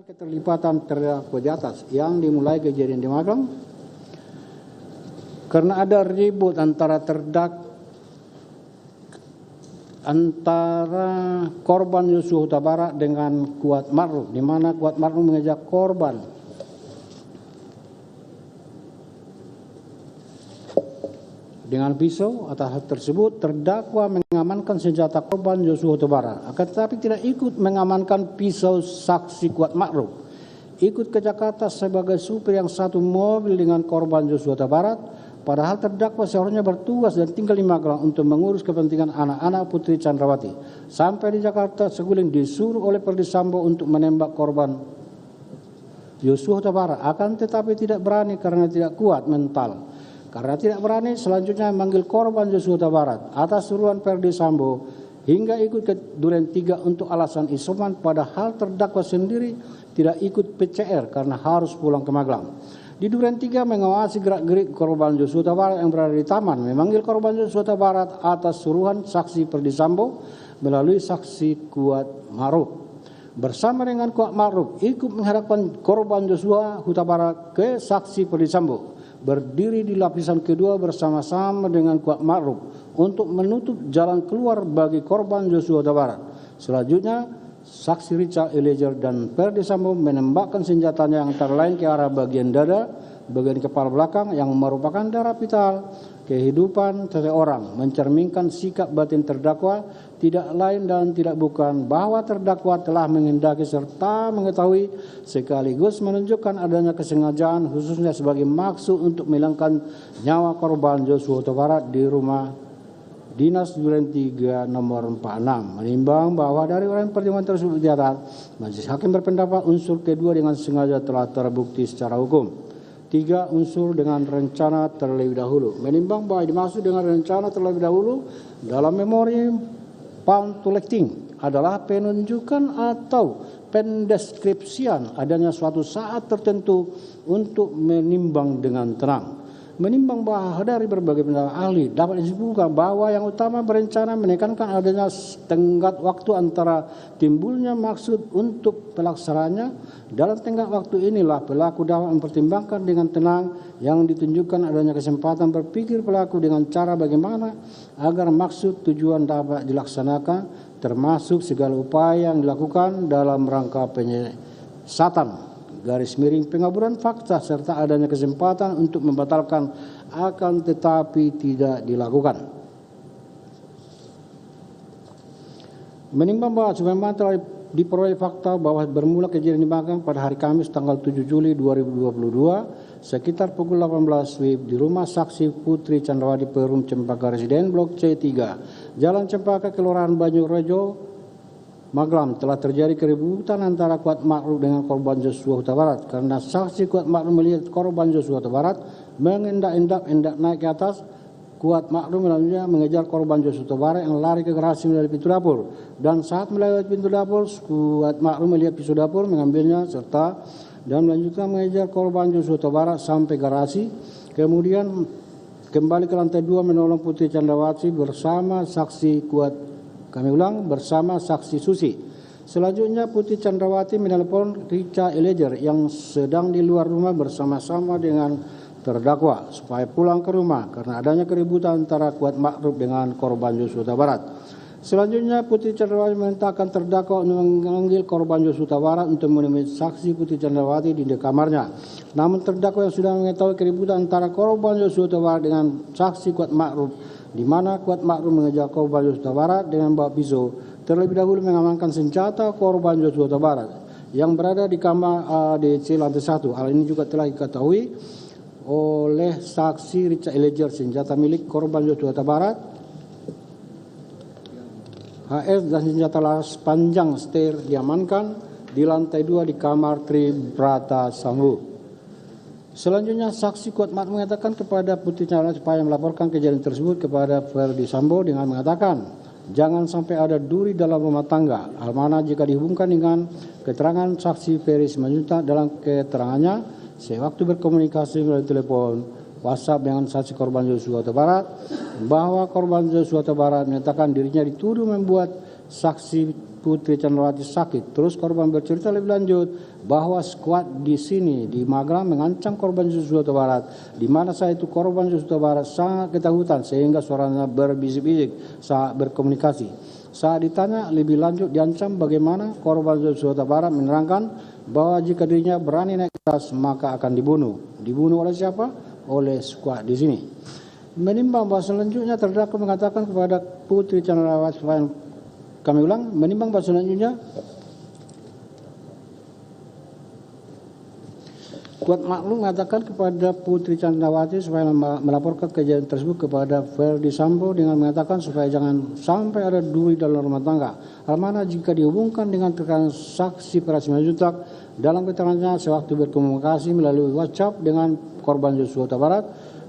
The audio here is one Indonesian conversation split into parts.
keterlibatan terdakwa di atas yang dimulai kejadian di Magelang karena ada ribut antara korban Yosua Huta Barat dengan Kuat Ma'ruf, di mana Kuat Ma'ruf mengajak korban dengan pisau. Atas hal tersebut terdakwa mengamankan senjata korban Yosua Huta Barat, akan tetapi tidak ikut mengamankan pisau saksi Kuat Ma'ruf. Ikut ke Jakarta sebagai supir yang satu mobil dengan korban Yosua Huta Barat, padahal terdakwa seharusnya bertugas dan tinggal di Magelang untuk mengurus kepentingan anak-anak Putri Chandrawati. Sampai di Jakarta, Seguling disuruh oleh Ferdy Sambo untuk menembak korban Yosua Huta Barat, akan tetapi tidak berani karena tidak kuat mental. Karena tidak berani, selanjutnya memanggil korban Yosua Huta Barat atas suruhan Ferdy Sambo hingga ikut ke Duren 3 untuk alasan isoman, padahal terdakwa sendiri tidak ikut PCR karena harus pulang ke Magelang. Di Duren 3 mengawasi gerak-gerik korban Yosua Huta Barat yang berada di taman, memanggil korban Yosua Huta Barat atas suruhan saksi Ferdy Sambo melalui saksi Kuat Ma'ruf. Bersama dengan Kuat Ma'ruf ikut menghadapkan korban Yosua Huta Barat ke saksi Ferdy Sambo, berdiri di lapisan kedua bersama-sama dengan Kuat Ma'ruf untuk menutup jalan keluar bagi korban Yosua Huta Barat. Selanjutnya, saksi Richard Eliezer dan Ferdy Sambo menembakkan senjatanya antara lain ke arah bagian dada, bagian kepala belakang yang merupakan darah vital kehidupan seseorang, mencerminkan sikap batin terdakwa tidak lain dan tidak bukan bahwa terdakwa telah menghendaki serta mengetahui sekaligus menunjukkan adanya kesengajaan khususnya sebagai maksud untuk menghilangkan nyawa korban Yosua Huta Barat di rumah Dinas Duren 3 nomor 46. Menimbang bahwa dari orang pertimbangan tersebut di atas, majelis hakim berpendapat unsur kedua dengan sengaja telah terbukti secara hukum. 3. Unsur dengan rencana terlebih dahulu. Menimbang bahwa dimaksud dengan rencana terlebih dahulu dalam memori pantulecting adalah penunjukan atau pendeskripsian adanya suatu saat tertentu untuk menimbang dengan tenang. Menimbang bahwa dari berbagai pendapat ahli dapat disimpulkan bahwa yang utama berencana menekankan adanya tenggat waktu antara timbulnya maksud untuk pelaksananya. Dalam tenggat waktu inilah pelaku dapat mempertimbangkan dengan tenang yang ditunjukkan adanya kesempatan berpikir pelaku dengan cara bagaimana agar maksud tujuan dapat dilaksanakan, termasuk segala upaya yang dilakukan dalam rangka penyiasatan garis miring pengaburan fakta serta adanya kesempatan untuk membatalkan akan tetapi tidak dilakukan. Menimbang bahwa sebagaimana telah diperoleh fakta bahwa bermula kejadian di Magelang pada hari Kamis tanggal 7 Juli 2022 sekitar pukul 18 WIB di rumah saksi Putri Chandrawati Perum Cempaka Residen Blok C3 Jalan Cempaka Kelurahan Banyurejo Magelang telah terjadi keributan antara Kuat Ma'ruf dengan korban Yosua Huta Barat karena saksi Kuat Ma'ruf melihat korban Yosua Huta Barat mengendak-endak naik ke atas. Kuat Ma'ruf melalui mengejar korban Yosua Huta Barat yang lari ke garasi melalui pintu dapur, dan saat melewati pintu dapur Kuat Ma'ruf melihat pisau dapur, mengambilnya serta dan melanjutkan mengejar korban Yosua Huta Barat sampai garasi, kemudian kembali ke lantai 2 menolong Putri Chandrawati bersama saksi Susi. Selanjutnya Putri Chandrawati menelpon Richard Eliezer yang sedang di luar rumah bersama-sama dengan terdakwa supaya pulang ke rumah karena adanya keributan antara Kuat Ma'ruf dengan korban Yosua Huta Barat. Selanjutnya Putri Chandrawati memerintahkan terdakwa untuk memanggil korban Yosua Huta Barat untuk menemui saksi Putri Chandrawati di kamarnya. Namun terdakwa yang sudah mengetahui keributan antara korban Yosua Huta Barat dengan saksi Kuat Ma'ruf, di mana Kuat Ma'ruf mengejar korban Yosua Huta Barat dengan bawa pisau, terlebih dahulu mengamankan senjata korban Yosua Huta Barat yang berada di kamar ADC lantai 1. Hal ini juga telah diketahui oleh saksi Richard Eliezer. Senjata milik korban Yosua Huta Barat HS dan senjata laras panjang setir diamankan di lantai 2 di kamar Tri Brata Sambu. Selanjutnya saksi Kuat Ma'ruf mengatakan kepada Putri Chandrawati supaya melaporkan kejadian tersebut kepada Ferdy Sambo dengan mengatakan jangan sampai ada duri dalam rumah tangga. Hal mana jika dihubungkan dengan keterangan saksi Ferry Simanjuntak dalam keterangannya sewaktu berkomunikasi melalui telepon WhatsApp dengan saksi korban Yosua Huta Barat bahwa korban Yosua Huta Barat menyatakan dirinya dituduh membuat saksi Putri Chandrawati sakit. Terus korban bercerita lebih lanjut bahwa skuad di sini di Magelang mengancam korban Joshua Huta Barat, di mana saat itu korban Joshua Huta Barat sangat ketakutan sehingga suaranya berbisik-bisik saat berkomunikasi. Saat ditanya lebih lanjut diancam bagaimana, korban Joshua Huta Barat menerangkan bahwa jika dirinya berani naik ke atas maka akan dibunuh. Dibunuh oleh siapa? Oleh skuad di sini. Menimbang bahwa selanjutnya terdakwa mengatakan kepada Putri Chandrawati, kami ulang, menimbang bahwa selanjutnya Kuat Maklum mengatakan kepada Putri Chandrawati supaya melaporkan kejadian tersebut kepada Verdi Sambo dengan mengatakan supaya jangan sampai ada duri dalam rumah tangga. Hal mana jika dihubungkan dengan keterangan saksi Pra Simanjuntak dalam keterangannya sewaktu berkomunikasi melalui WhatsApp dengan korban Joshua Huta Barat,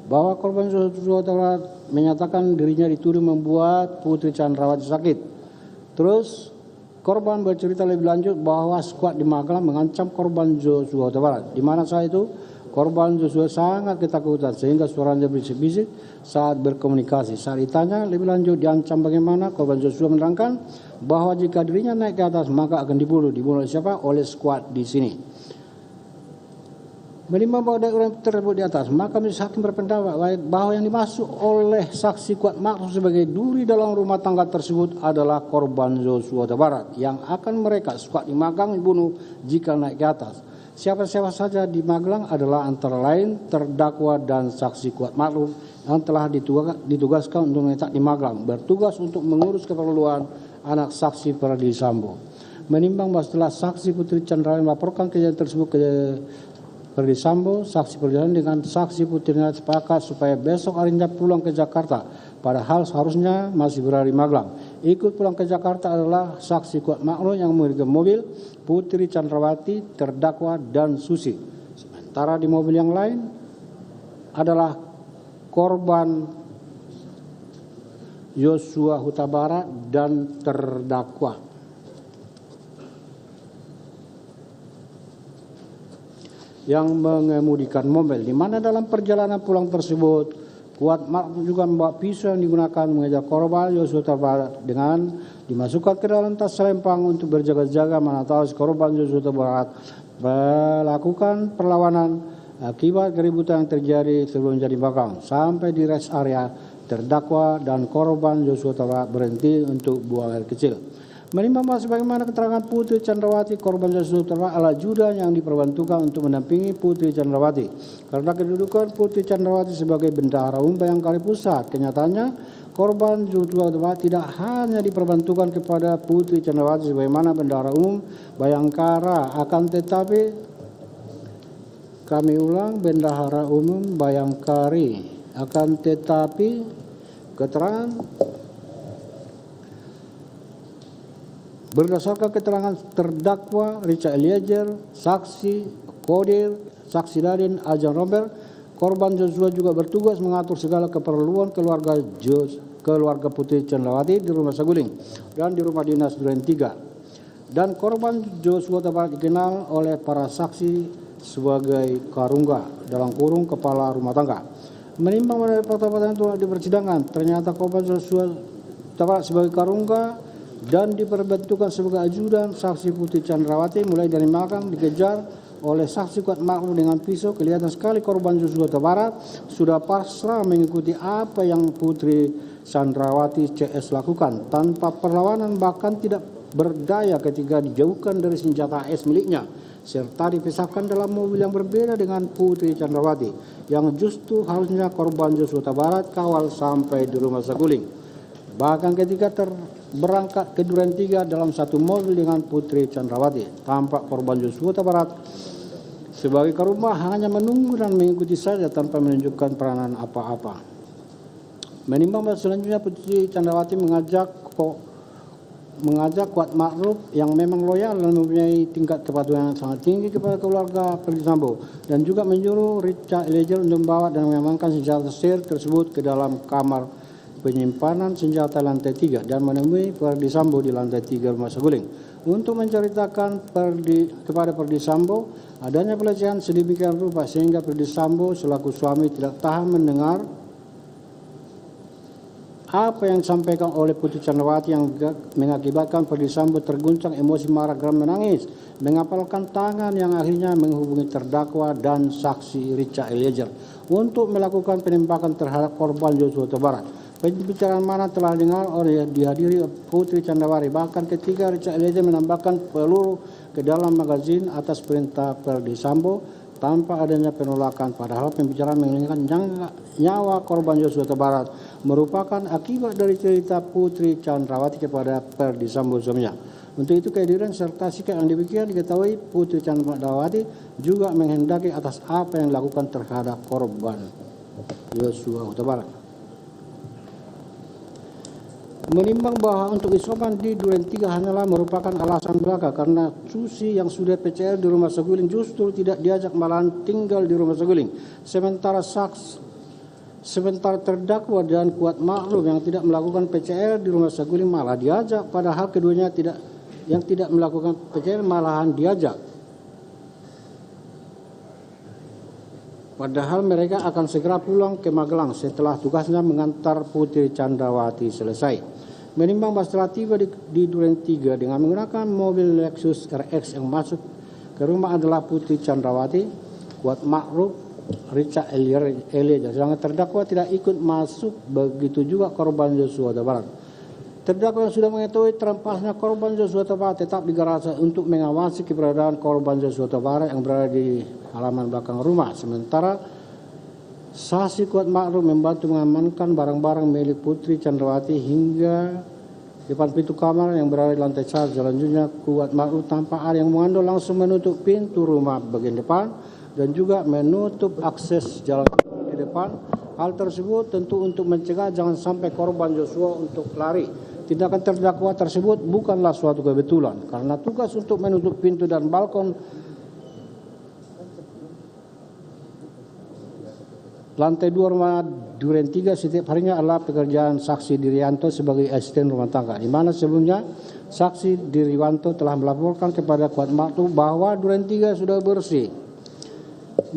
bahwa korban Joshua Huta Barat menyatakan dirinya dituduh membuat Putri Chandrawati sakit. Terus korban bercerita lebih lanjut bahwa skuad di Magelang mengancam korban Joshua Huta Barat, di mana saat itu korban Joshua sangat ketakutan sehingga suaranya berisik-bisik saat berkomunikasi. Saat ditanya lebih lanjut diancam bagaimana, korban Joshua menerangkan bahwa jika dirinya naik ke atas maka akan dibunuh. Dibunuh oleh siapa? Oleh skuad di sini. Menimbang bahwa orang tersebut di atas, maka majelis hakim berpendapat bahwa yang dimaksud oleh saksi Kuat Maklum sebagai duri dalam rumah tangga tersebut adalah korban Joshua Huta Barat yang akan mereka skuad di Magelang dibunuh jika naik ke atas. Siapa-siapa saja di Magelang adalah antara lain terdakwa dan saksi Kuat Maklum yang telah ditugaskan untuk menetap di Magelang, bertugas untuk mengurus keperluan anak saksi Verdi Sambo. Menimbang bahwa setelah saksi Putri Chandrawati melaporkan kejadian tersebut ke Verdi Sambo, saksi perjalanan dengan saksi Putri sepakat supaya besok harinya pulang ke Jakarta, padahal seharusnya masih berada di Magelang. Ikut pulang ke Jakarta adalah saksi Kuat Maklum yang memiliki mobil, Putri Chandrawati, terdakwa, dan Susi. Sementara di mobil yang lain adalah korban Joshua Huta Barat dan terdakwa. Yang mengemudikan mobil, di mana dalam perjalanan pulang tersebut Kuat Maklum juga membawa pisau yang digunakan mengejar korban Joshua Huta Barat dengan dimasukkan ke dalam tas selempang untuk berjaga-jaga mana tahu si korban Joshua Huta Barat melakukan perlawanan akibat keributan yang terjadi sebelum jadi Magelang. Sampai di rest area, terdakwa dan korban Joshua Huta Barat berhenti untuk buang air kecil. Menimbang bahwa sebagaimana keterangan Putri Chandrawati, korban Joshua Huta Barat adalah ajudan yang diperbantukan untuk mendampingi Putri Chandrawati. Karena kedudukan Putri Chandrawati sebagai bendahara umum Bayangkari Pusat, kenyataannya korban Joshua Huta Barat tidak hanya diperbantukan kepada Putri Chandrawati sebagaimana bendahara umum Bayangkara, akan tetapi kami ulang, bendahara umum Bayangkari, akan tetapi keterangan berdasarkan keterangan terdakwa Richard Eliezer, saksi Kodir, saksi Dadin, Ajan Robert, korban Joshua juga bertugas mengatur segala keperluan keluarga Putri Chandrawati di rumah Saguling dan di rumah dinas Duren 3. Dan korban Joshua Huta Barat dikenal oleh para saksi sebagai Karungga dalam kurung kepala rumah tangga. Menimbang pada fakta-fakta yang telah di persidangan, ternyata korban Joshua Huta Barat sebagai Karungga dan diperbantukan sebagai ajudan saksi Putri Chandrawati mulai dari Magelang dikejar oleh saksi Kuat Maklum dengan pisau. Kelihatan sekali korban Joshua Huta Barat sudah pasrah mengikuti apa yang Putri Chandrawati CS lakukan tanpa perlawanan, bahkan tidak berdaya ketika dijauhkan dari senjata AS miliknya serta dipisahkan dalam mobil yang berbeda dengan Putri Chandrawati yang justru harusnya korban Joshua Huta Barat kawal sampai di rumah Saguling. Bahkan ketika berangkat ke Duren 3 dalam satu mobil dengan Putri Chandrawati, tampak korban Joshua Huta Barat sebagai Karungga hanya menunggu dan mengikuti saja tanpa menunjukkan peranan apa-apa. Menimbang bahwa selanjutnya Putri Chandrawati mengajak Kuat Maklum yang memang loyal dan mempunyai tingkat kepatuhan yang sangat tinggi kepada keluarga Verdi Sambo, dan juga menyuruh Richard Eliezer untuk membawa dan mengamankan senjata sir tersebut ke dalam kamar penyimpanan senjata lantai 3 dan menemui Verdi Sambo di lantai 3 rumah Saguling untuk menceritakan kepada Verdi Sambo adanya pelecehan sedemikian rupa sehingga Verdi Sambo selaku suami tidak tahan mendengar apa yang disampaikan oleh Putri Chandrawati yang mengakibatkan Ferdy Sambo terguncang emosi, marah, geram, menangis, mengapalkan tangan yang akhirnya menghubungi terdakwa dan saksi Richard Eliezer untuk melakukan penembakan terhadap korban Joshua Huta Barat. Pembicaraan mana telah dengar oleh dihadiri Putri Chandrawati. Bahkan ketika Richard Eliezer menambahkan peluru ke dalam magazin atas perintah Ferdy Sambo tanpa adanya penolakan, padahal pembicaraan mengenai nyawa korban Joshua Huta Barat merupakan akibat dari cerita Putri Chandrawati kepada Ferdy Sambo suaminya. Untuk itu kehadiran serta sikap yang demikian diketahui Putri Chandrawati juga menghendaki atas apa yang dilakukan terhadap korban Joshua Huta Barat. Menimbang bahwa untuk isoman di Duren 3 hanyalah merupakan alasan belaka karena Susi yang sudah PCR di rumah Saguling justru tidak diajak, malahan tinggal di rumah Saguling. Sementara terdakwa dan Kuat Ma'ruf yang tidak melakukan PCR di rumah Saguling malah diajak, padahal keduanya yang tidak melakukan PCR malahan diajak. Padahal mereka akan segera pulang ke Magelang setelah tugasnya mengantar Putri Chandrawati selesai. Menimbang bahwa setelah tiba di Duren 3 dengan menggunakan mobil Lexus RX yang masuk ke rumah adalah Putri Chandrawati, Kuat Ma'ruf, Richard Eliezer. Sedangkan terdakwa tidak ikut masuk, begitu juga korban Joshua Huta Barat. Terdakwa yang sudah mengetahui terampasnya korban Joshua Huta Barat tetap digarasa untuk mengawasi keberadaan korban Joshua Huta Barat yang berada di halaman belakang rumah. Sementara saksi Kuat Ma'ruf membantu mengamankan barang-barang milik Putri Chandrawati hingga depan pintu kamar yang berada di lantai 1. Selanjutnya Kuat Ma'ruf tanpa ada yang mengandung langsung menutup pintu rumah bagian depan dan juga menutup akses jalan di depan. Hal tersebut tentu untuk mencegah jangan sampai korban Joshua untuk lari. Tindakan terdakwa tersebut bukanlah suatu kebetulan karena tugas untuk menutup pintu dan balkon lantai 2 rumah Duren 3 setiap harinya adalah pekerjaan saksi Dirianto sebagai asisten rumah tangga, di mana sebelumnya saksi Dirianto telah melaporkan kepada Kuat Ma'ruf bahwa Duren 3 sudah bersih.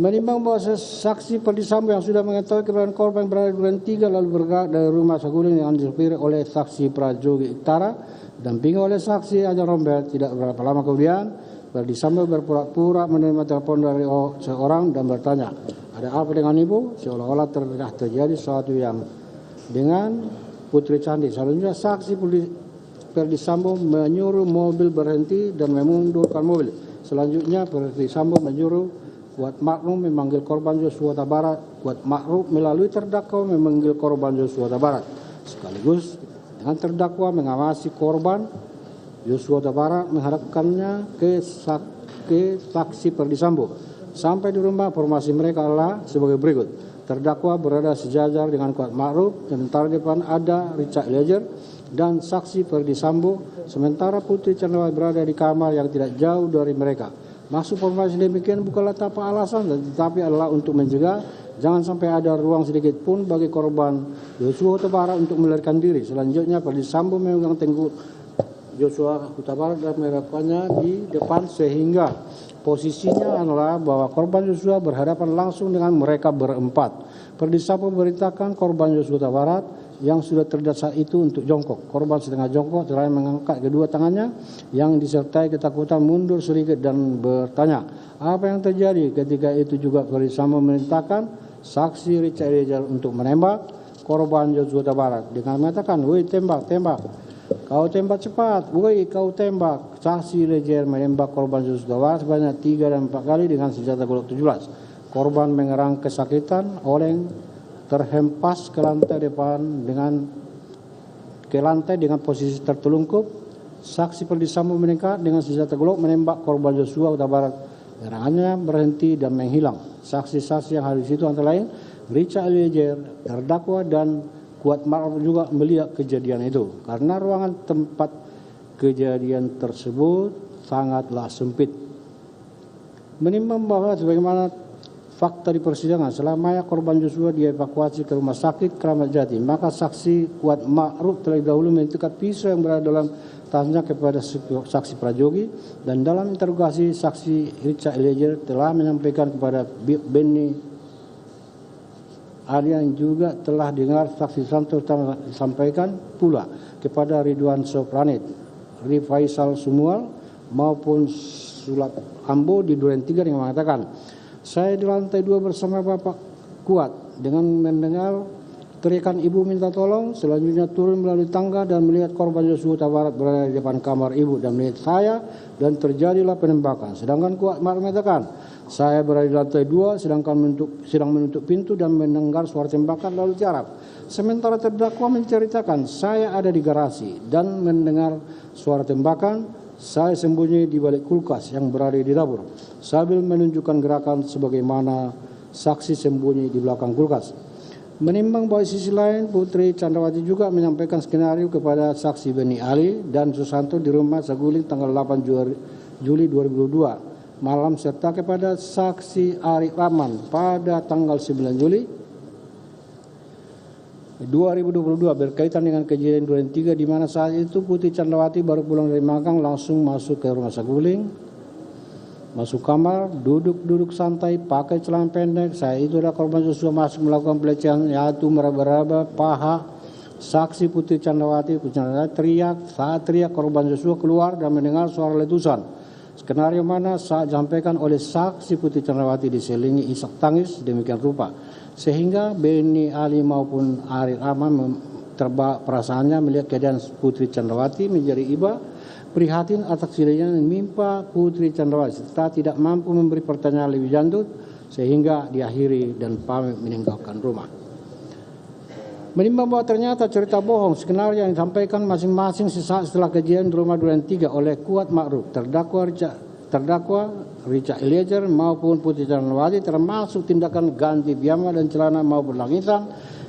Menimbang bahwa saksi Ferdy Sambo yang sudah mengetahui keberadaan korban berada di Duren 3 lalu bergerak dari rumah Saguling yang disupiri oleh saksi Prajogi Iktara dampingi oleh saksi Ajar Rombel, tidak berapa lama kemudian Ferdy Sambo berpura-pura menerima telepon dari seorang dan bertanya, "Ada apa dengan ibu?" Seolah-olah terjadi sesuatu yang dengan Putri Candi. Selanjutnya saksi Ferdy Sambo menyuruh mobil berhenti dan memundurkan mobil. Selanjutnya Ferdy Sambo menyuruh Kuat Ma'ruf memanggil korban Joshua Huta Barat. Kuat Ma'ruf melalui terdakwa memanggil korban Joshua Huta Barat. Sekaligus dengan terdakwa mengawasi korban Joshua Huta Barat menghadapkannya ke saksi Ferdy Sambo. Sampai di rumah, formasi mereka adalah sebagai berikut. Terdakwa berada sejajar dengan Kuat Ma'ruf, sementara di depan ada Richard Eliezer dan saksi Ferdy Sambo, sementara Putri Chandrawati berada di kamar yang tidak jauh dari mereka. Maksud formasi demikian bukanlah tanpa alasan, tetapi adalah untuk mencegah jangan sampai ada ruang sedikit pun bagi korban Joshua Huta Barat untuk melarikan diri. Selanjutnya Ferdy Sambo memegang tengkuk Joshua Huta Barat dan melepaskannya di depan sehingga posisinya adalah bahwa korban Joshua berhadapan langsung dengan mereka berempat. Ferdy Sambo memerintahkan korban Joshua Huta Barat yang sudah terdasar itu untuk jongkok. Korban setengah jongkok selain mengangkat kedua tangannya yang disertai ketakutan mundur sedikit dan bertanya, "Apa yang terjadi?" Ketika itu juga Ferdy Sambo memerintahkan saksi Richard Eliezer untuk menembak korban Joshua Huta Barat dengan mengatakan, "Woi, tembak, tembak. Kau tembak cepat, woi kau tembak." Saksi Eliezer menembak korban Joshua Huta Barat sebanyak 3 dan 4 kali dengan senjata Glock 17. Korban mengerang kesakitan, oleng, terhempas ke lantai dengan posisi tertelungkup. Saksi Ferdy Sambo mendekat dengan senjata Glock menembak korban Joshua Huta Barat. Serangannya berhenti dan menghilang. Saksi-saksi yang hadir di situ antara lain Richard Eliezer, terdakwa dan Kuat Ma'ruf juga melihat kejadian itu. Karena ruangan tempat kejadian tersebut sangatlah sempit. Menimbang bahwa sebagaimana fakta di persidangan selama korban Joshua dievakuasi ke rumah sakit Kramat Jati, maka saksi Kuat Ma'ruf terlebih dahulu menentukan pisau yang berada dalam tasnya kepada saksi Prajogi, dan dalam interogasi saksi Richard Eliezer telah menyampaikan kepada Benny yang juga telah dengar saksi Susanto disampaikan pula kepada Ridwan Sopranit, Rifaisal Sumual maupun Sulap Ambo di Duren 3 yang mengatakan, saya di lantai 2 bersama Bapak Kuat dengan mendengar teriakan ibu minta tolong, selanjutnya turun melalui tangga dan melihat korban Joshua Huta Barat berada di depan kamar ibu dan melihat saya dan terjadilah penembakan. Sedangkan Kuat mengatakan, saya berada di lantai 2 sedang menutup pintu dan mendengar suara tembakan lalu tiarap. Sementara terdakwa menceritakan, saya ada di garasi dan mendengar suara tembakan. Saya sembunyi di balik kulkas yang berada di dapur sambil menunjukkan gerakan sebagaimana saksi sembunyi di belakang kulkas. Menimbang bahwa sisi lain Putri Chandrawati juga menyampaikan skenario kepada saksi Beni Ali dan Susanto di rumah Saguling tanggal 8 Juli 2022 malam serta kepada saksi Ari Rahman pada tanggal 9 Juli 2022 berkaitan dengan kejadian Duren 3 di mana saat itu Putri Chandrawati baru pulang dari magang langsung masuk ke rumah Saguling, masuk kamar, duduk santai, pakai celana pendek. Saya itu adalah korban Joshua masuk melakukan pelecehan yaitu meraba-raba paha. Saksi Putri Chandrawati teriak, saat teriak korban Joshua keluar dan mendengar suara letusan. Skenario mana saat disampaikan oleh saksi Putri Chandrawati diselingi isak tangis demikian rupa. Sehingga Beni Ali maupun Ari Rahman terbak perasaannya melihat keadaan Putri Chandrawati menjadi iba, prihatin atas kejadian yang menimpa Putri Chandrawati serta tidak mampu memberi pertanyaan lebih lanjut sehingga diakhiri dan pamit meninggalkan rumah. Menimbang bahwa ternyata cerita bohong skenario yang disampaikan masing-masing sesaat setelah kejadian di rumah Duren 3 oleh Kuat Ma'ruf, terdakwa Richard Eliezer maupun Putri Chandrawati termasuk tindakan ganti piyama dan celana maupun langisan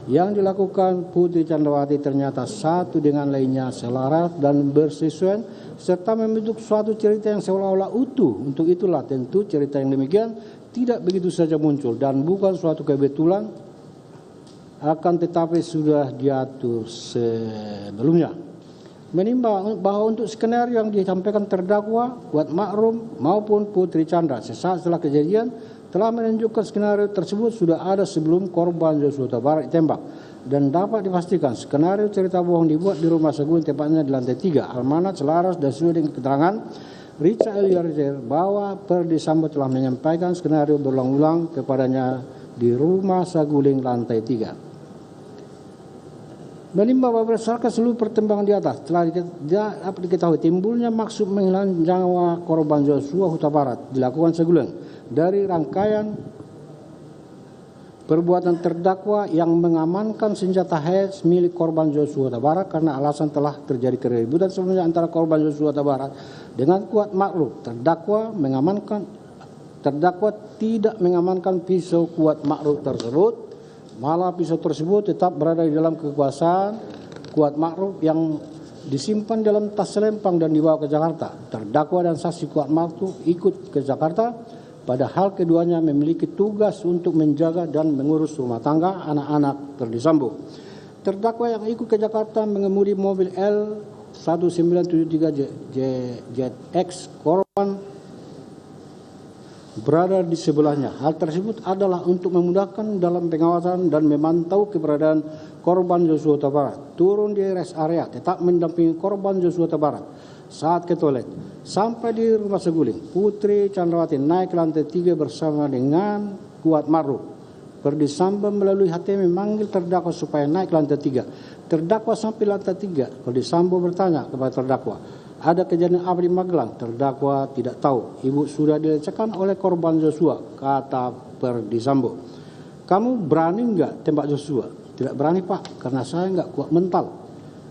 yang dilakukan Putri Chandrawati ternyata satu dengan lainnya selaras dan bersesuaian serta membentuk suatu cerita yang seolah-olah utuh. Untuk itulah tentu cerita yang demikian tidak begitu saja muncul dan bukan suatu kebetulan, akan tetapi sudah diatur sebelumnya. Menimbang bahwa untuk skenario yang disampaikan terdakwa Kuat Ma'ruf maupun Putri Chandra sesaat setelah kejadian telah menunjukkan skenario tersebut sudah ada sebelum korban Joshua Huta Barat ditembak dan dapat dipastikan skenario cerita bohong dibuat di rumah Saguling tepatnya di lantai 3 Almanat selaras dan sesuai dengan keterangan Richard Eliezer bahwa Ferdi Sambo telah menyampaikan skenario berulang-ulang kepadanya di rumah Saguling lantai 3. Menimbang bahwa berdasarkan seluruh pertimbangan di atas telah diketahui timbulnya maksud menghilangkan nyawa korban Joshua Huta Barat dilakukan Saguling dari rangkaian perbuatan terdakwa yang mengamankan senjata HS milik korban Joshua Huta Barat karena alasan telah terjadi keributan sebelumnya antara korban Joshua Huta Barat dengan Kuat Ma'ruf. Terdakwa tidak mengamankan pisau Kuat Ma'ruf tersebut. Malah pisau tersebut tetap berada di dalam kekuasaan Kuat Ma'ruf yang disimpan dalam tas selempang dan dibawa ke Jakarta. Terdakwa dan saksi Kuat Ma'ruf ikut ke Jakarta, padahal keduanya memiliki tugas untuk menjaga dan mengurus rumah tangga anak-anak Ferdi Sambo. Terdakwa yang ikut ke Jakarta mengemudi mobil L1973 ZX korban berada di sebelahnya. Hal tersebut adalah untuk memudahkan dalam pengawasan dan memantau keberadaan korban Joshua Huta Barat. Turun di rest area, tetap mendampingi korban Joshua Huta Barat saat ke toilet. Sampai di rumah Saguling, Putri Chandrawati naik ke lantai 3 bersama dengan Kuat Ma'ruf. Ferdi Sambo melalui HT memanggil terdakwa supaya naik ke lantai 3. Terdakwa sampai lantai 3. Ferdi Sambo bertanya kepada terdakwa, ada kejadian apa di Magelang? Terdakwa tidak tahu. Ibu sudah dilecehkan oleh korban Joshua, kata Ferdi Sambo. Kamu berani enggak tembak Joshua? Tidak berani Pak, karena saya enggak kuat mental.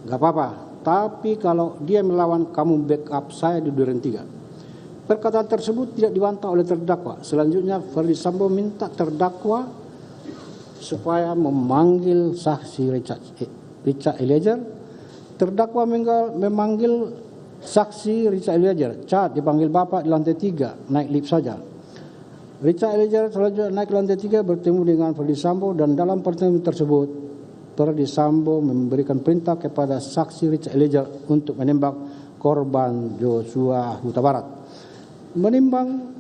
Enggak apa-apa, tapi kalau dia melawan kamu backup saya di Duren 3. Perkataan tersebut tidak dibantah oleh terdakwa. Selanjutnya Ferdi Sambo minta terdakwa supaya memanggil saksi Richard Eliezer. Terdakwa memanggil saksi Richard Eliezer. Cat dipanggil Bapak di lantai 3, naik lift saja. Richard Eliezer selanjutnya naik ke lantai 3 bertemu dengan Ferdi Sambo dan dalam pertemuan tersebut Ferdi Sambo memberikan perintah kepada saksi Richard Eliezer untuk menembak korban Joshua Huta Barat. Menimbang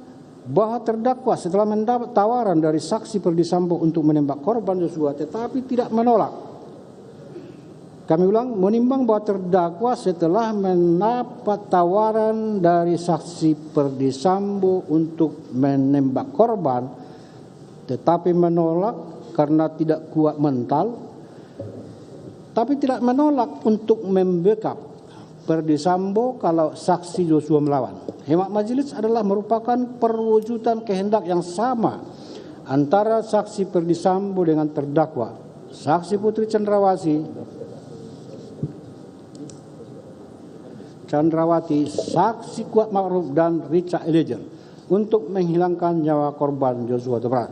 bahwa terdakwa setelah mendapat tawaran dari saksi Ferdy Sambo untuk menembak korban Joshua tetapi tidak menolak. Kami ulang, menimbang bahwa terdakwa setelah mendapat tawaran dari saksi Ferdy Sambo untuk menembak korban tetapi menolak karena tidak kuat mental, tapi tidak menolak untuk membackup Ferdy Sambo kalau saksi Joshua melawan. Hemat majelis adalah merupakan perwujudan kehendak yang sama antara saksi Ferdy Sambo dengan terdakwa, saksi Putri Chandrawati, saksi Kuat Ma'ruf dan Richard Eliezer untuk menghilangkan nyawa korban Joshua Huta Barat.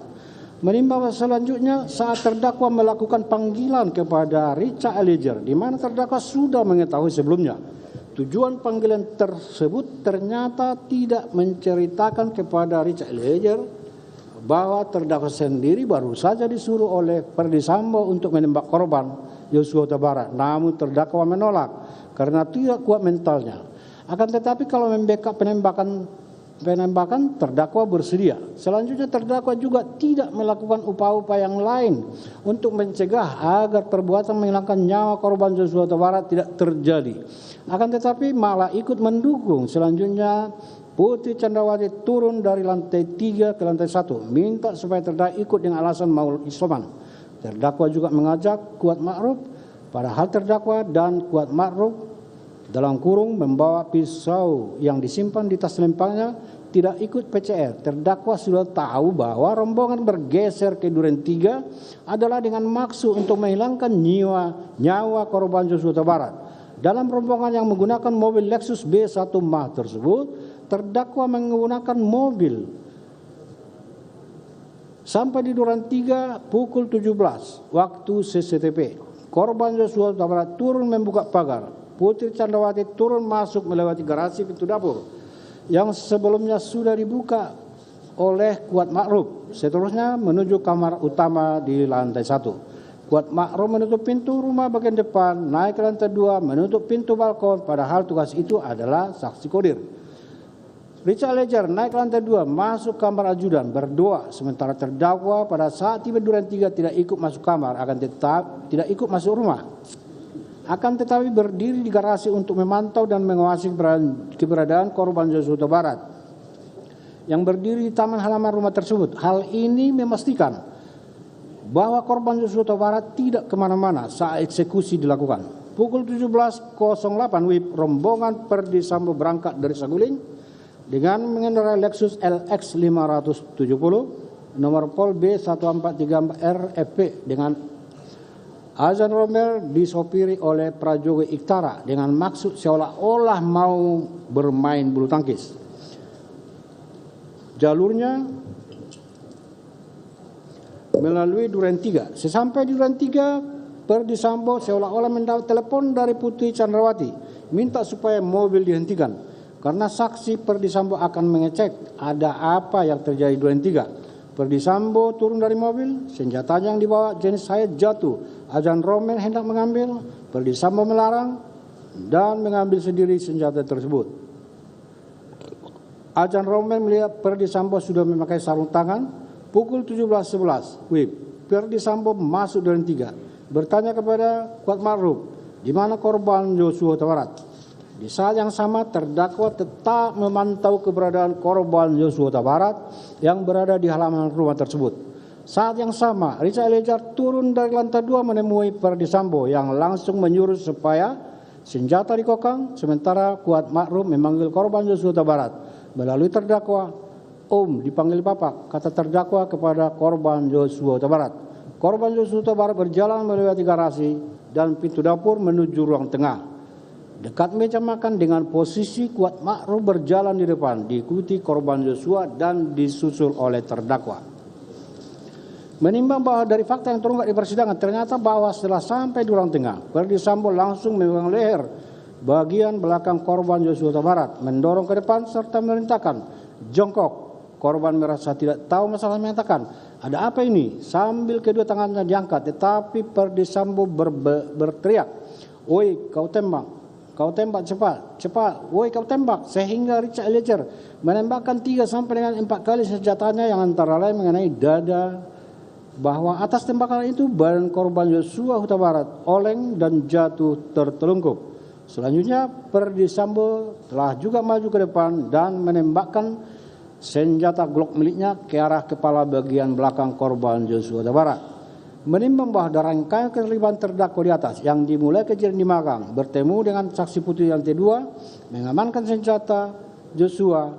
Menimbang selanjutnya saat terdakwa melakukan panggilan kepada Richard Eliezer di mana terdakwa sudah mengetahui sebelumnya tujuan panggilan tersebut ternyata tidak menceritakan kepada Richard Eliezer bahwa terdakwa sendiri baru saja disuruh oleh Ferdy Sambo untuk menembak korban Joshua Huta Barat. Namun terdakwa menolak karena tidak kuat mentalnya. Akan tetapi kalau membackup penembakan terdakwa bersedia. Selanjutnya terdakwa juga tidak melakukan upaya-upaya yang lain untuk mencegah agar perbuatan menghilangkan nyawa korban Joshua Huta Barat tidak terjadi. Akan tetapi malah ikut mendukung. Selanjutnya Putri Chandrawati turun dari lantai 3 ke lantai 1, minta supaya terdakwa ikut dengan alasan mau isoman. Terdakwa juga mengajak Kuat Ma'ruf, padahal terdakwa dan Kuat Ma'ruf dalam kurung membawa pisau yang disimpan di tas lempangnya tidak ikut PCR. Terdakwa sudah tahu bahwa rombongan bergeser ke Duren 3 adalah dengan maksud untuk menghilangkan nyawa korban Joshua Huta Barat. Dalam rombongan yang menggunakan mobil Lexus B1 Mah tersebut, terdakwa menggunakan mobil sampai di Duren 3 pukul 17 waktu CCTV. Korban Joshua Huta Barat turun membuka pagar. Putri Chandrawati turun masuk melewati garasi pintu dapur yang sebelumnya sudah dibuka oleh Kuat Ma'ruf. Seterusnya menuju kamar utama di lantai 1. Kuat Ma'ruf menutup pintu rumah bagian depan, naik ke lantai 2, menutup pintu balkon, padahal tugas itu adalah saksi kodir. Richard Eliezer naik ke lantai 2, masuk kamar ajudan, berdoa, sementara terdakwa pada saat tiba Duren 3 tidak ikut masuk kamar, tidak ikut masuk rumah. Akan tetapi berdiri di garasi untuk memantau dan mengawasi keberadaan korban Joshua Huta Barat yang berdiri di taman halaman rumah tersebut. Hal ini memastikan bahwa korban Joshua Huta Barat tidak kemana-mana saat eksekusi dilakukan. Pukul 17.08 WIB, rombongan Ferdy Sambo berangkat dari Saguling dengan mengendarai Lexus LX 570 nomor Pol B1434RFP dengan Azan Rommel disopiri oleh Prajogo Iktara dengan maksud seolah-olah mau bermain bulu tangkis. Jalurnya melalui Duren 3. Sesampai di Duren 3, Ferdy Sambo seolah-olah mendapat telepon dari Putri Chandrawati, minta supaya mobil dihentikan karena saksi Ferdy Sambo akan mengecek ada apa yang terjadi di Duren 3. Ferdy Sambo turun dari mobil, senjatanya yang dibawa jenis sayap jatuh. Azan Rommel hendak mengambil, Ferdy Sambo melarang dan mengambil sendiri senjata tersebut. Azan Rommel melihat Ferdy Sambo sudah memakai sarung tangan. Pukul 17.11 WIB, Ferdy Sambo masuk Duren 3, bertanya kepada Kuat Ma'ruf, di mana korban Joshua Huta Barat. Di saat yang sama terdakwa tetap memantau keberadaan korban Joshua Huta Barat yang berada di halaman rumah tersebut. Saat yang sama Richard Eliezer turun dari lantai 2 menemui Ferdy Sambo yang langsung menyuruh supaya senjata dikokang, sementara Kuat Ma'ruf memanggil korban Joshua Huta Barat melalui terdakwa. Om dipanggil Bapak, kata terdakwa kepada korban Joshua Huta Barat. Korban Joshua Huta Barat berjalan melewati garasi dan pintu dapur menuju ruang tengah. Dekat meja makan dengan posisi Kuat Ma'ruf berjalan di depan, diikuti korban Joshua dan disusul oleh terdakwa. Menimbang bahwa dari fakta yang terungkap di persidangan, ternyata bahwa setelah sampai di ruang tengah, Ferdy Sambo langsung memegang leher bagian belakang korban Joshua Huta Barat, mendorong ke depan serta memerintahkan jongkok. Korban merasa tidak tahu masalah, menyatakan, ada apa ini? Sambil kedua tangannya diangkat, tetapi Ferdy Sambo berteriak, "Oi, kau tembak. kau tembak cepat, cepat, woi kau tembak, sehingga Richard Eliezer menembakkan 3 sampai dengan 4 kali senjatanya yang antara lain mengenai dada, bahwa atas tembakan itu badan korban Yosua Huta Barat oleng dan jatuh tertelungkup. Selanjutnya Ferdi Sambo telah juga maju ke depan dan menembakkan senjata Glock miliknya ke arah kepala bagian belakang korban Yosua Huta Barat. Menimbang bahwa rangkaian keterlibatan terdakwa di atas yang dimulai kejadian di Magang bertemu dengan saksi putri lantai 2 mengamankan senjata Joshua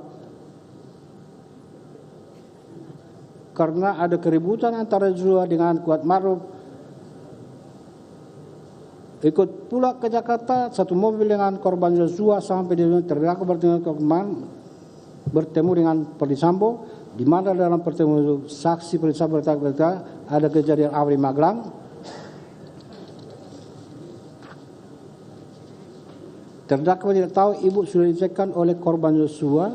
karena ada keributan antara Joshua dengan Kuat Ma'ruf. Ikut pula ke Jakarta satu mobil dengan korban Joshua sampai di terdakwa bertemu dengan Ferdi Sambo, di mana dalam pertemuan itu saksi Ferdi Sambo berkata ada kejadian awal di Magelang. Terdakwa tidak tahu ibu sudah dicekkan oleh korban Joshua.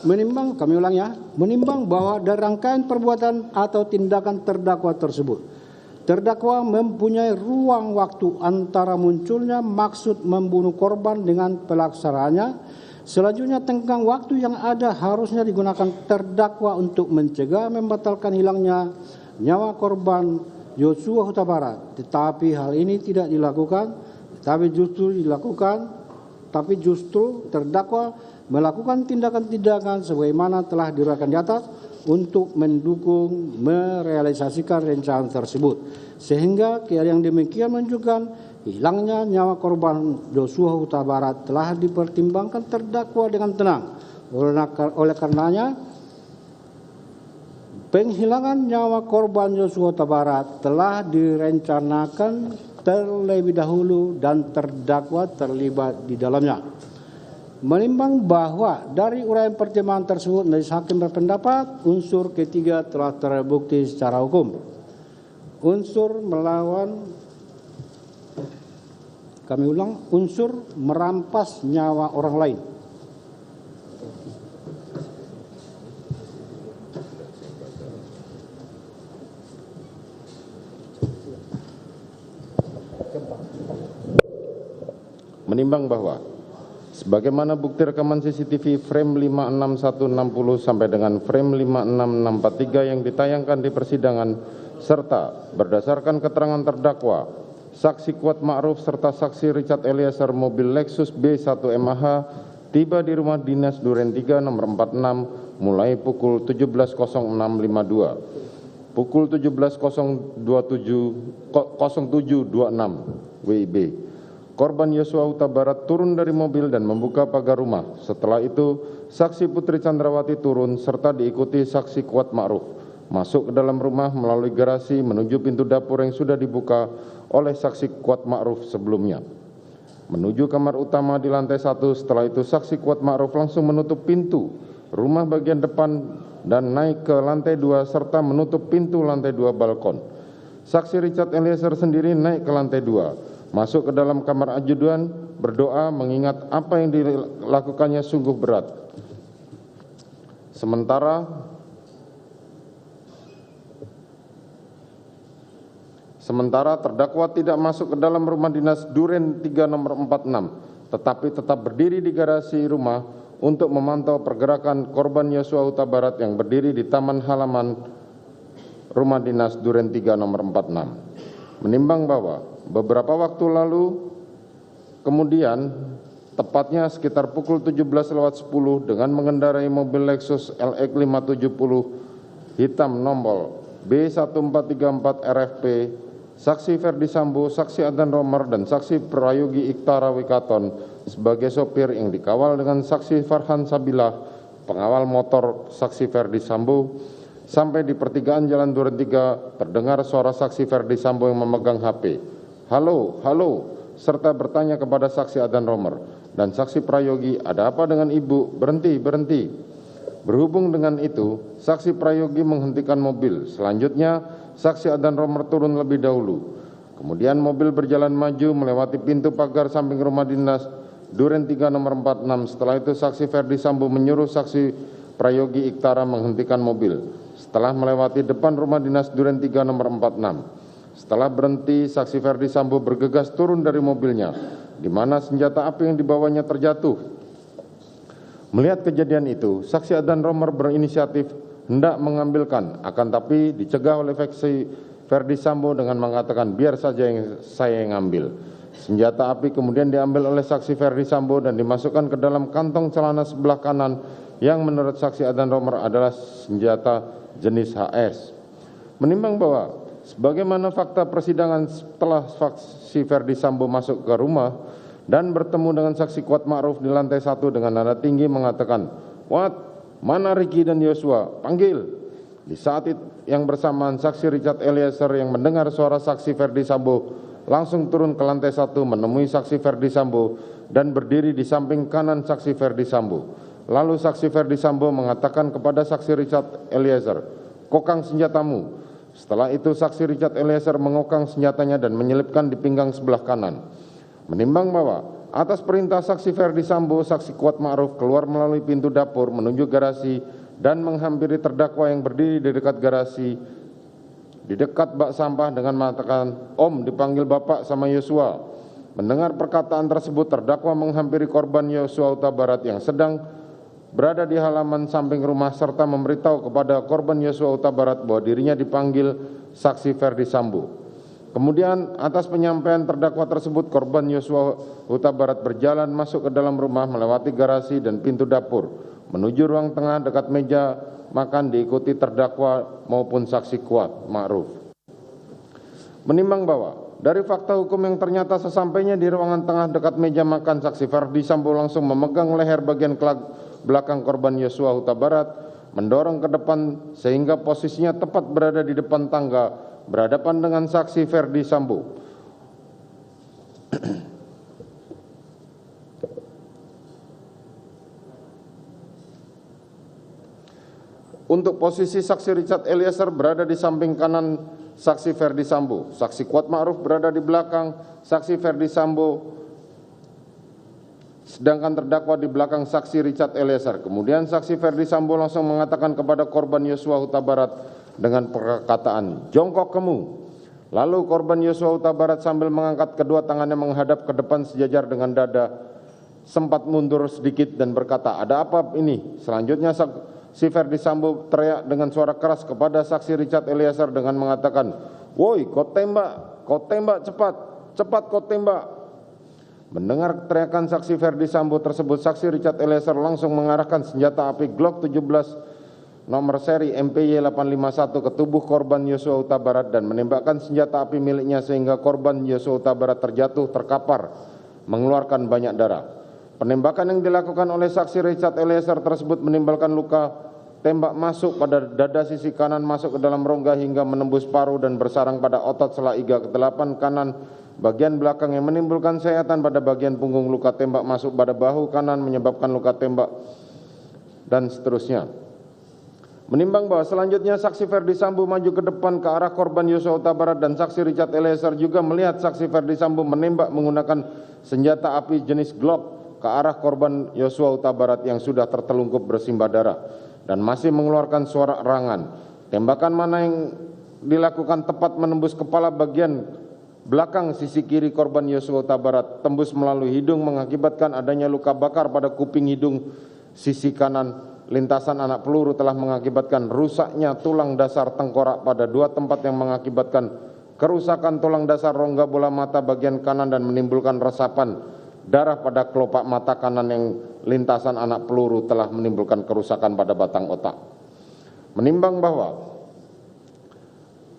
Menimbang bahwa dari rangkaian perbuatan atau tindakan terdakwa tersebut, terdakwa mempunyai ruang waktu antara munculnya maksud membunuh korban dengan pelaksanaannya. Selanjutnya tenggang waktu yang ada harusnya digunakan terdakwa untuk mencegah membatalkan hilangnya nyawa korban Yosua Huta Barat. Tetapi hal ini tidak dilakukan, tapi justru terdakwa melakukan tindakan-tindakan sebagaimana telah diuraikan di atas untuk mendukung merealisasikan rencana tersebut. Sehingga yang demikian menunjukkan hilangnya nyawa korban Joshua Huta Barat telah dipertimbangkan terdakwa dengan tenang. Oleh karenanya, penghilangan nyawa korban Joshua Huta Barat telah direncanakan terlebih dahulu dan terdakwa terlibat di dalamnya. Menimbang bahwa dari uraian pertimbangan tersebut, majelis hakim berpendapat unsur ketiga telah terbukti secara hukum. Unsur merampas nyawa orang lain. Menimbang bahwa sebagaimana bukti rekaman CCTV frame 56160 sampai dengan frame 56643 yang ditayangkan di persidangan, serta berdasarkan keterangan terdakwa, saksi Kuat Ma'ruf serta saksi Richard Eliezer, mobil Lexus B1 MAH tiba di rumah dinas Duren 3 nomor 46 mulai pukul 17.06.52. Pukul 17.07.26 WIB. Korban Yosua Huta Barat turun dari mobil dan membuka pagar rumah. Setelah itu, saksi Putri Chandrawati turun serta diikuti saksi Kuat Ma'ruf masuk ke dalam rumah melalui garasi menuju pintu dapur yang sudah dibuka oleh saksi Kuat Ma'ruf sebelumnya. Menuju kamar utama di lantai 1, setelah itu saksi Kuat Ma'ruf langsung menutup pintu rumah bagian depan dan naik ke lantai 2 serta menutup pintu lantai 2 balkon. Saksi Richard Eliezer sendiri naik ke lantai 2. Masuk ke dalam kamar ajudan, berdoa mengingat apa yang dilakukannya sungguh berat. Sementara terdakwa tidak masuk ke dalam rumah dinas Duren 3 nomor 46, tetapi tetap berdiri di garasi rumah untuk memantau pergerakan korban Yosua Huta Barat yang berdiri di taman halaman rumah dinas Duren 3 nomor 46. Menimbang bahwa beberapa waktu lalu kemudian, tepatnya sekitar pukul 17.10 dengan mengendarai mobil Lexus LX 570 hitam nomor B1434 RFP, saksi Ferdi Sambo, saksi Adan Romer, dan saksi Prayogi Iktara Wikaton sebagai sopir yang dikawal dengan saksi Farhan Sabilah, pengawal motor saksi Ferdi Sambo. Sampai di pertigaan Jalan Duren 3 terdengar suara saksi Ferdi Sambo yang memegang HP. Halo, halo, serta bertanya kepada saksi Adan Romer dan saksi Prayogi, ada apa dengan ibu? Berhenti, berhenti. Berhubung dengan itu, saksi Prayogi menghentikan mobil. Selanjutnya, saksi Adan Romer turun lebih dahulu. Kemudian mobil berjalan maju melewati pintu pagar samping rumah dinas Duren 3 nomor 46. Setelah itu saksi Ferdi Sambo menyuruh saksi Prayogi Iktara menghentikan mobil. Setelah melewati depan rumah dinas Duren 3 nomor 46. Setelah berhenti, saksi Ferdi Sambo bergegas turun dari mobilnya, di mana senjata api yang dibawanya terjatuh. Melihat kejadian itu, saksi Adan Romer berinisiatif hendak mengambilkan, akan tapi dicegah oleh saksi Ferdi Sambo dengan mengatakan, biar saja saya yang ambil. Senjata api kemudian diambil oleh saksi Ferdi Sambo dan dimasukkan ke dalam kantong celana sebelah kanan yang menurut saksi Adan Romer adalah senjata jenis HS. Menimbang bahwa sebagaimana fakta persidangan setelah saksi Ferdi Sambo masuk ke rumah dan bertemu dengan saksi Kuat Ma'ruf di lantai 1 dengan nada tinggi mengatakan, "Wat, mana Ricky dan Yosua? Panggil." Di saat yang bersamaan saksi Richard Eliezer yang mendengar suara saksi Ferdi Sambo langsung turun ke lantai 1 menemui saksi Ferdi Sambo dan berdiri di samping kanan saksi Ferdi Sambo. Lalu saksi Ferdi Sambo mengatakan kepada saksi Richard Eliezer, "Kokang senjatamu." Setelah itu saksi Richard Eliezer mengokang senjatanya dan menyelipkan di pinggang sebelah kanan. Menimbang bahwa atas perintah saksi Ferdi Sambo, saksi Kuat Ma'ruf keluar melalui pintu dapur menuju garasi dan menghampiri terdakwa yang berdiri di dekat garasi, di dekat bak sampah dengan mengatakan, "Om, dipanggil Bapak sama Yosua." Mendengar perkataan tersebut, terdakwa menghampiri korban Yosua Huta Barat yang sedang berada di halaman samping rumah serta memberitahu kepada korban Yosua Huta Barat bahwa dirinya dipanggil saksi Ferdi Sambo. Kemudian atas penyampaian terdakwa tersebut, korban Yosua Huta Barat berjalan masuk ke dalam rumah melewati garasi dan pintu dapur, menuju ruang tengah dekat meja makan diikuti terdakwa maupun saksi Kuat Ma'ruf. Menimbang bahwa dari fakta hukum yang ternyata sesampainya di ruangan tengah dekat meja makan, saksi Ferdi Sambo langsung memegang leher bagian belakang korban Yosua Huta Barat, mendorong ke depan sehingga posisinya tepat berada di depan tangga berhadapan dengan saksi Ferdi Sambo. Untuk posisi saksi Richard Eliezer berada di samping kanan saksi Ferdi Sambo. Saksi Kuat Ma'ruf berada di belakang saksi Ferdi Sambo, sedangkan terdakwa di belakang saksi Richard Eliezer. Kemudian saksi Ferdi Sambo langsung mengatakan kepada korban Yosua Huta Barat dengan perkataan, "Jongkok kamu." Lalu korban Yosua Huta Barat sambil mengangkat kedua tangannya menghadap ke depan sejajar dengan dada, sempat mundur sedikit dan berkata, "Ada apa ini?" Selanjutnya si Ferdi Sambo teriak dengan suara keras kepada saksi Richard Eliezer dengan mengatakan, "Woi, kau tembak cepat, cepat kau tembak." Mendengar teriakan saksi Ferdi Sambo tersebut, saksi Richard Eliezer langsung mengarahkan senjata api Glock 17 nomor seri MPY 851 ke tubuh korban Yosua Huta Barat dan menembakkan senjata api miliknya sehingga korban Yosua Huta Barat terjatuh terkapar, mengeluarkan banyak darah. Penembakan yang dilakukan oleh saksi Richard Eliezer tersebut menimbulkan luka tembak masuk pada dada sisi kanan masuk ke dalam rongga hingga menembus paru dan bersarang pada otot sela iga ke-8 kanan bagian belakang yang menimbulkan sayatan pada bagian punggung. Luka tembak masuk pada bahu kanan menyebabkan luka tembak dan seterusnya. Menimbang bahwa selanjutnya saksi Ferdi Sambo maju ke depan ke arah korban Yosua Huta Barat dan saksi Richard Eliezer juga melihat saksi Ferdi Sambo menembak menggunakan senjata api jenis Glock ke arah korban Yosua Huta Barat yang sudah tertelungkup bersimbah darah dan masih mengeluarkan suara erangan. Tembakan mana yang dilakukan tepat menembus kepala bagian belakang sisi kiri korban Yosua Huta Barat, tembus melalui hidung mengakibatkan adanya luka bakar pada kuping hidung sisi kanan. Lintasan anak peluru telah mengakibatkan rusaknya tulang dasar tengkorak pada 2 tempat yang mengakibatkan kerusakan tulang dasar rongga bola mata bagian kanan dan menimbulkan resapan darah pada kelopak mata kanan yang lintasan anak peluru telah menimbulkan kerusakan pada batang otak. Menimbang bahwa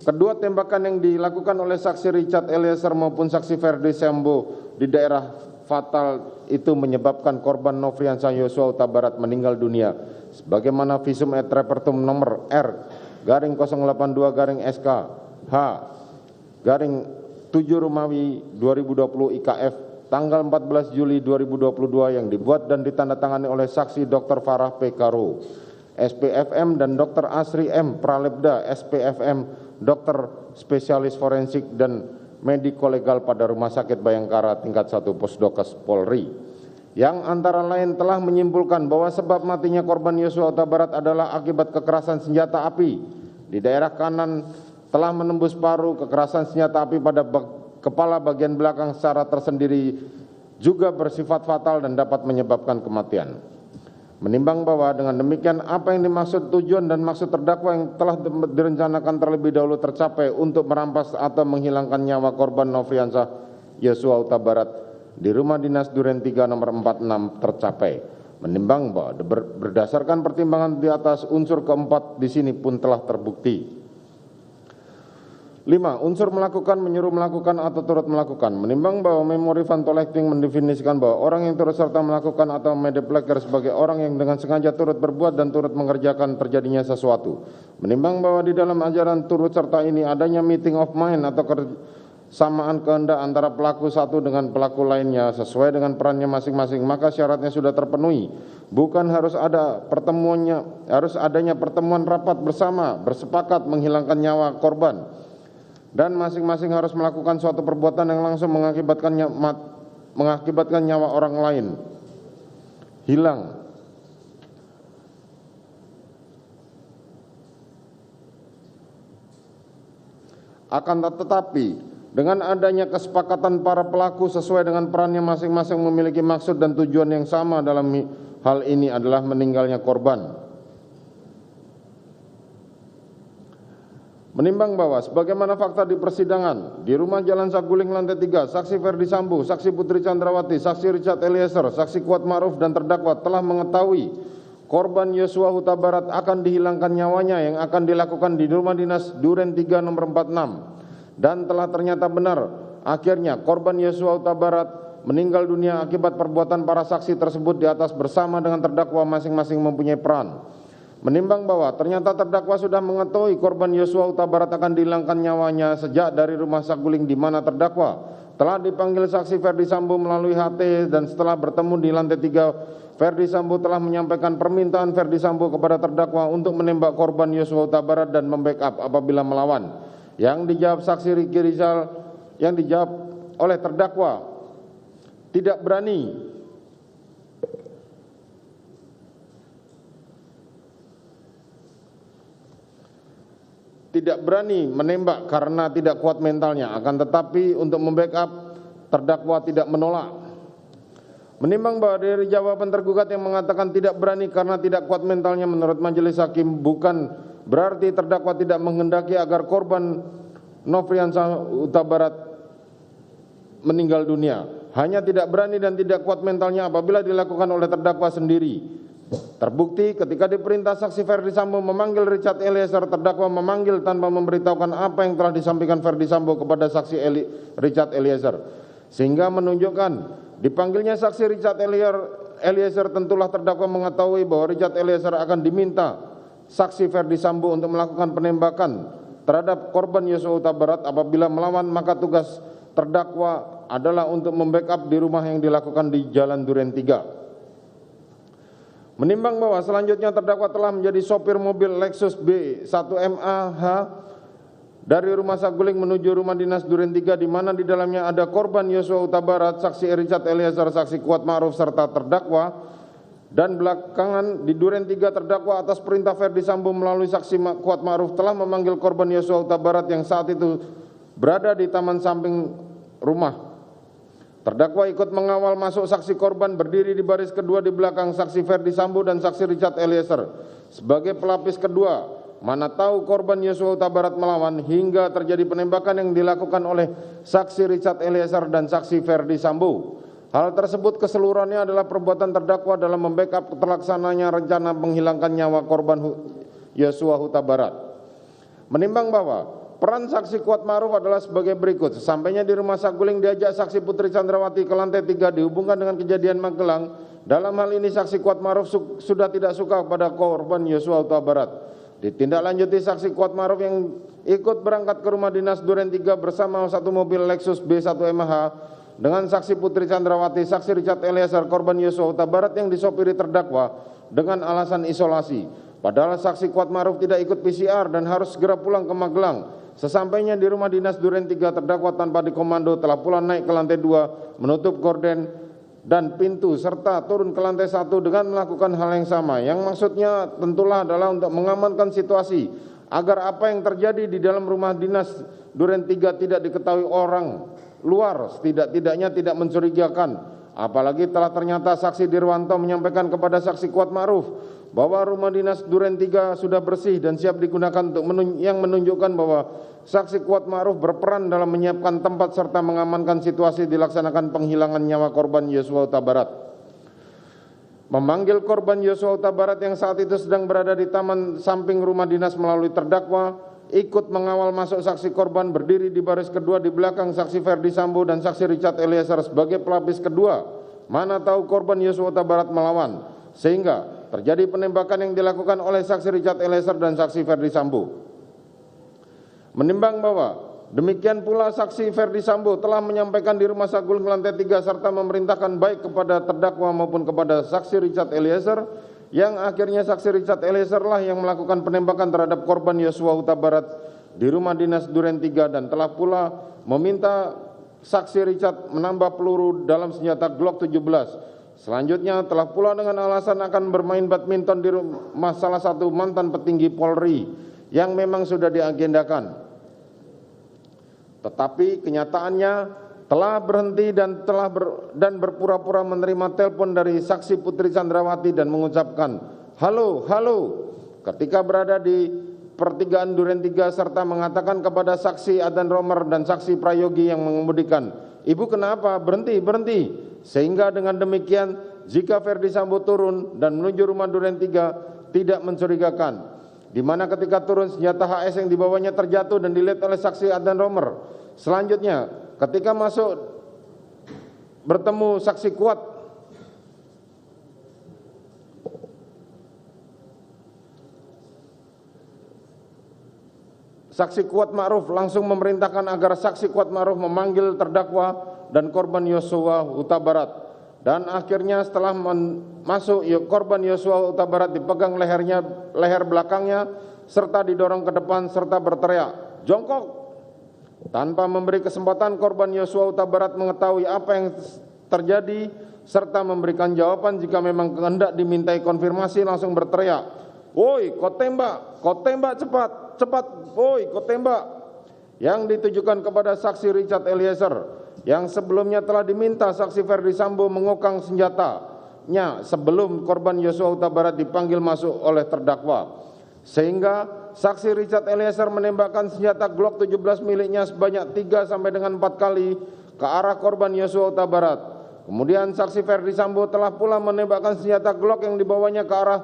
kedua tembakan yang dilakukan oleh saksi Richard Eliezer maupun saksi Ferdi Sambo di daerah fatal itu menyebabkan korban Nofriansah Yosua Huta Barat meninggal dunia sebagaimana visum et repertum nomor R/082/SK H/7 Romawi 2020 IKF tanggal 14 Juli 2022 yang dibuat dan ditandatangani oleh saksi Dr. Farah P. Karo, SPFM dan Dr. Asri M. Pralebda, SPFM, dokter spesialis forensik dan mediko legal pada Rumah Sakit Bayangkara tingkat 1 Pusdokes Polri. yang antara lain telah menyimpulkan bahwa sebab matinya korban Yosua Huta Barat adalah akibat kekerasan senjata api di daerah kanan telah menembus paru. Kekerasan senjata api pada kepala bagian belakang secara tersendiri juga bersifat fatal dan dapat menyebabkan kematian. Menimbang bahwa dengan demikian apa yang dimaksud tujuan dan maksud terdakwa yang telah direncanakan terlebih dahulu tercapai untuk merampas atau menghilangkan nyawa korban Nofriansah Yosua Huta Barat di rumah dinas Duren 3 nomor 46 tercapai. Menimbang bahwa berdasarkan pertimbangan di atas, unsur keempat di sini pun telah terbukti. 5. Unsur melakukan, menyuruh melakukan atau turut melakukan. Menimbang bahwa memori van Tolechting mendefinisikan bahwa orang yang turut serta melakukan atau medepleger sebagai orang yang dengan sengaja turut berbuat dan turut mengerjakan terjadinya sesuatu. Menimbang bahwa di dalam ajaran turut serta ini adanya meeting of mind atau samaan kehendak antara pelaku satu dengan pelaku lainnya sesuai dengan perannya masing-masing, maka syaratnya sudah terpenuhi. Bukan harus adanya pertemuan rapat bersama bersepakat menghilangkan nyawa korban, dan masing-masing harus melakukan suatu perbuatan yang langsung mengakibatkan nyawa orang lain hilang. Akan tetapi dengan adanya kesepakatan para pelaku sesuai dengan perannya masing-masing memiliki maksud dan tujuan yang sama dalam hal ini adalah meninggalnya korban. Menimbang bahwa sebagaimana fakta di persidangan di rumah Jalan Saguling lantai 3, saksi Ferdi Sambo, saksi Putri Chandrawati, saksi Richard Eliezer, saksi Kuat Ma'ruf dan terdakwa telah mengetahui korban Yosua Huta Barat akan dihilangkan nyawanya yang akan dilakukan di rumah dinas Duren 3 nomor 46. Dan telah ternyata benar, akhirnya korban Yosua Huta Barat meninggal dunia akibat perbuatan para saksi tersebut di atas bersama dengan terdakwa masing-masing mempunyai peran. Menimbang bahwa ternyata terdakwa sudah mengetahui korban Yosua Huta Barat akan dihilangkan nyawanya sejak dari rumah Saguling di mana terdakwa telah dipanggil saksi Ferdi Sambo melalui HT, dan setelah bertemu di lantai 3, Ferdi Sambo telah menyampaikan permintaan Ferdi Sambo kepada terdakwa untuk menembak korban Yosua Huta Barat dan membackup apabila melawan. Yang dijawab saksi Ricky Rizal, yang dijawab oleh terdakwa tidak berani menembak karena tidak kuat mentalnya, akan tetapi untuk membackup terdakwa tidak menolak. Menimbang bahwa dari jawaban tergugat yang mengatakan tidak berani karena tidak kuat mentalnya, menurut majelis hakim bukan berarti terdakwa tidak menghendaki agar korban Nofriansah Huta Barat meninggal dunia. Hanya tidak berani dan tidak kuat mentalnya apabila dilakukan oleh terdakwa sendiri. Terbukti ketika diperintah saksi Ferdi Sambo memanggil Richard Eliezer, terdakwa memanggil tanpa memberitahukan apa yang telah disampaikan Ferdi Sambo kepada saksi Richard Eliezer, sehingga menunjukkan dipanggilnya saksi Richard Eliezer tentulah terdakwa mengetahui bahwa Richard Eliezer akan diminta saksi Ferdi Sambo untuk melakukan penembakan terhadap korban Yosua Huta Barat. Apabila melawan, maka tugas terdakwa adalah untuk membackup di rumah yang dilakukan di Jalan Duren 3. Menimbang bahwa selanjutnya terdakwa telah menjadi sopir mobil Lexus B1MAH dari rumah Saguling menuju rumah dinas Duren 3 di mana di dalamnya ada korban Yosua Huta Barat, saksi Richard Eliezer, saksi Kuat Ma'ruf serta terdakwa. Dan belakangan di Duren 3 terdakwa atas perintah Ferdi Sambo melalui saksi Kuat Ma'ruf telah memanggil korban Yosua Huta Barat yang saat itu berada di taman samping rumah. Terdakwa ikut mengawal masuk saksi korban berdiri di baris kedua di belakang saksi Ferdi Sambo dan saksi Richard Eliezer sebagai pelapis kedua. Mana tahu korban Yosua Huta Barat melawan hingga terjadi penembakan yang dilakukan oleh saksi Richard Eliezer dan saksi Ferdi Sambo. Hal tersebut keseluruhannya adalah perbuatan terdakwa dalam membackup terlaksananya rencana menghilangkan nyawa korban Yosua Huta Barat. Menimbang bahwa peran saksi Kuat Ma'ruf adalah sebagai berikut. Sesampainya di rumah Saguling diajak saksi Putri Chandrawati ke lantai 3 dihubungkan dengan kejadian Magelang. Dalam hal ini saksi Kuat Ma'ruf sudah tidak suka pada korban Yosua Huta Barat. Ditindaklanjuti saksi Kuat Ma'ruf yang ikut berangkat ke rumah dinas Duren 3 bersama satu mobil Lexus B1MH dengan saksi Putri Chandrawati, saksi Richard Eliezer, korban Yosua Huta Barat yang disopiri terdakwa dengan alasan isolasi. Padahal saksi Kuat Ma'ruf tidak ikut PCR dan harus segera pulang ke Magelang. Sesampainya di rumah dinas Duren 3 terdakwa tanpa dikomando telah pula naik ke lantai 2 menutup gorden dan pintu serta turun ke lantai 1 dengan melakukan hal yang sama. Yang maksudnya tentulah adalah untuk mengamankan situasi agar apa yang terjadi di dalam rumah dinas Duren 3 tidak diketahui orang luar, setidak-tidaknya tidak mencurigakan. Apalagi telah ternyata saksi Dirwanto menyampaikan kepada saksi Kuat Ma'ruf bahwa rumah dinas Duren 3 sudah bersih dan siap digunakan untuk yang menunjukkan bahwa saksi Kuat Ma'ruf berperan dalam menyiapkan tempat serta mengamankan situasi dilaksanakan penghilangan nyawa korban Yosua Huta Barat. Memanggil korban Yosua Huta Barat yang saat itu sedang berada di taman samping rumah dinas melalui terdakwa, ikut mengawal masuk saksi korban berdiri di baris kedua di belakang saksi Ferdi Sambo dan saksi Richard Eliezer sebagai pelapis kedua. Mana tahu korban Yosua Huta Barat melawan, sehingga terjadi penembakan yang dilakukan oleh saksi Richard Eliezer dan saksi Ferdi Sambo. Menimbang bahwa demikian pula saksi Ferdi Sambo telah menyampaikan di rumah saguling lantai 3 serta memerintahkan baik kepada terdakwa maupun kepada saksi Richard Eliezer, yang akhirnya saksi Richard Eliezer lah yang melakukan penembakan terhadap korban Yosua Huta Barat di rumah dinas Duren 3 dan telah pula meminta saksi Richard menambah peluru dalam senjata Glock 17. Selanjutnya telah pula dengan alasan akan bermain badminton di rumah salah satu mantan petinggi Polri yang memang sudah diagendakan. Tetapi kenyataannya telah berhenti dan berpura-pura menerima telepon dari saksi Putri Chandrawati dan mengucapkan halo, halo ketika berada di pertigaan Duren 3 serta mengatakan kepada saksi Adan Romer dan saksi Prayogi yang mengemudikan, "Ibu kenapa? Berhenti, berhenti." Sehingga dengan demikian jika Ferdi Sambo turun dan menuju rumah Duren 3 tidak mencurigakan. Di mana ketika turun senjata HS yang dibawanya terjatuh dan dilihat oleh saksi Adan Romer. Selanjutnya ketika masuk bertemu saksi Kuat, saksi Kuat Ma'ruf langsung memerintahkan agar saksi Kuat Ma'ruf memanggil terdakwa dan korban Yosua Huta Barat. Dan akhirnya setelah masuk korban Yosua Huta Barat dipegang leher belakangnya serta didorong ke depan serta berteriak, "Jongkok!" Tanpa memberi kesempatan korban Yosua Huta Barat mengetahui apa yang terjadi serta memberikan jawaban jika memang hendak dimintai konfirmasi, langsung berteriak, "Woi, kau tembak cepat, cepat, woi, kau tembak." Yang ditujukan kepada saksi Richard Eliezer yang sebelumnya telah diminta saksi Ferdi Sambo mengokang senjatanya sebelum korban Yosua Huta Barat dipanggil masuk oleh terdakwa. Sehingga saksi Richard Eliezer menembakkan senjata Glock 17 miliknya sebanyak 3 sampai dengan 4 kali ke arah korban Yosua Huta Barat. Kemudian saksi Ferdi Sambo telah pula menembakkan senjata Glock yang dibawanya ke arah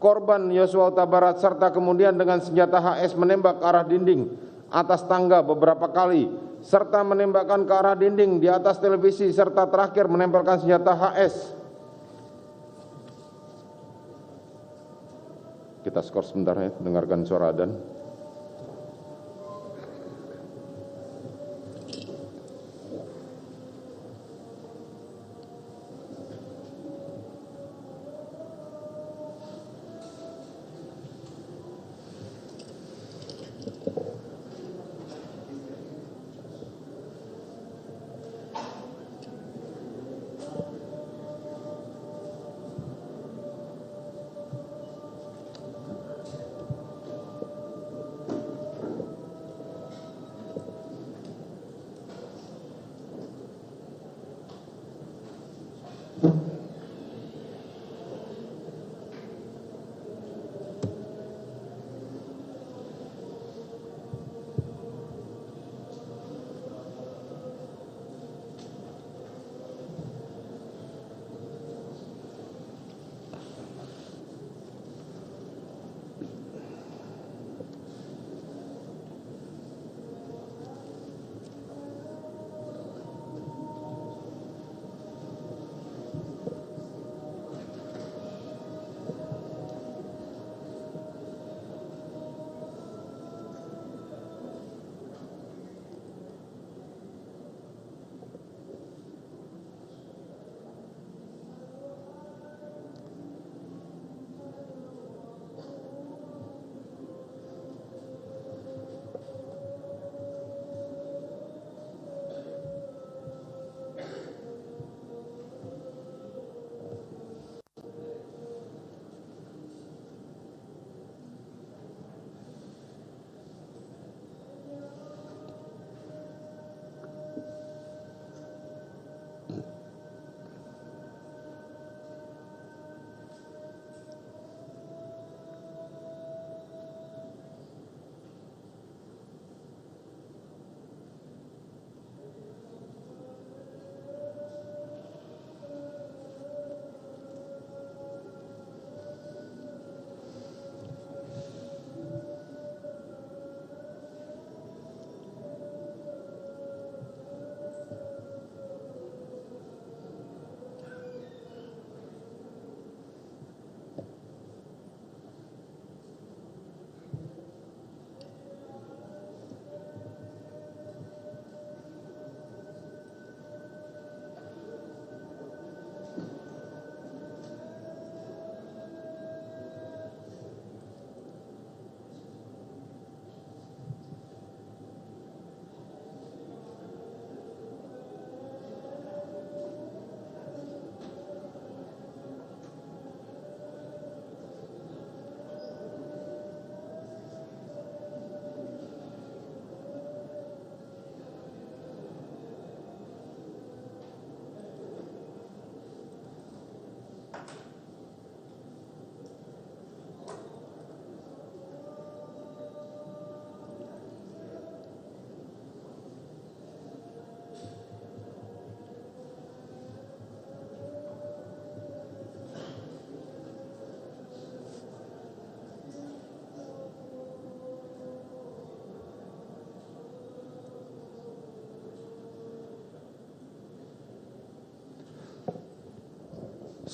korban Yosua Huta Barat serta kemudian dengan senjata HS menembak ke arah dinding atas tangga beberapa kali serta menembakkan ke arah dinding di atas televisi serta terakhir menempelkan senjata HS. Kita skor sebentar ya, dengarkan suara adzan.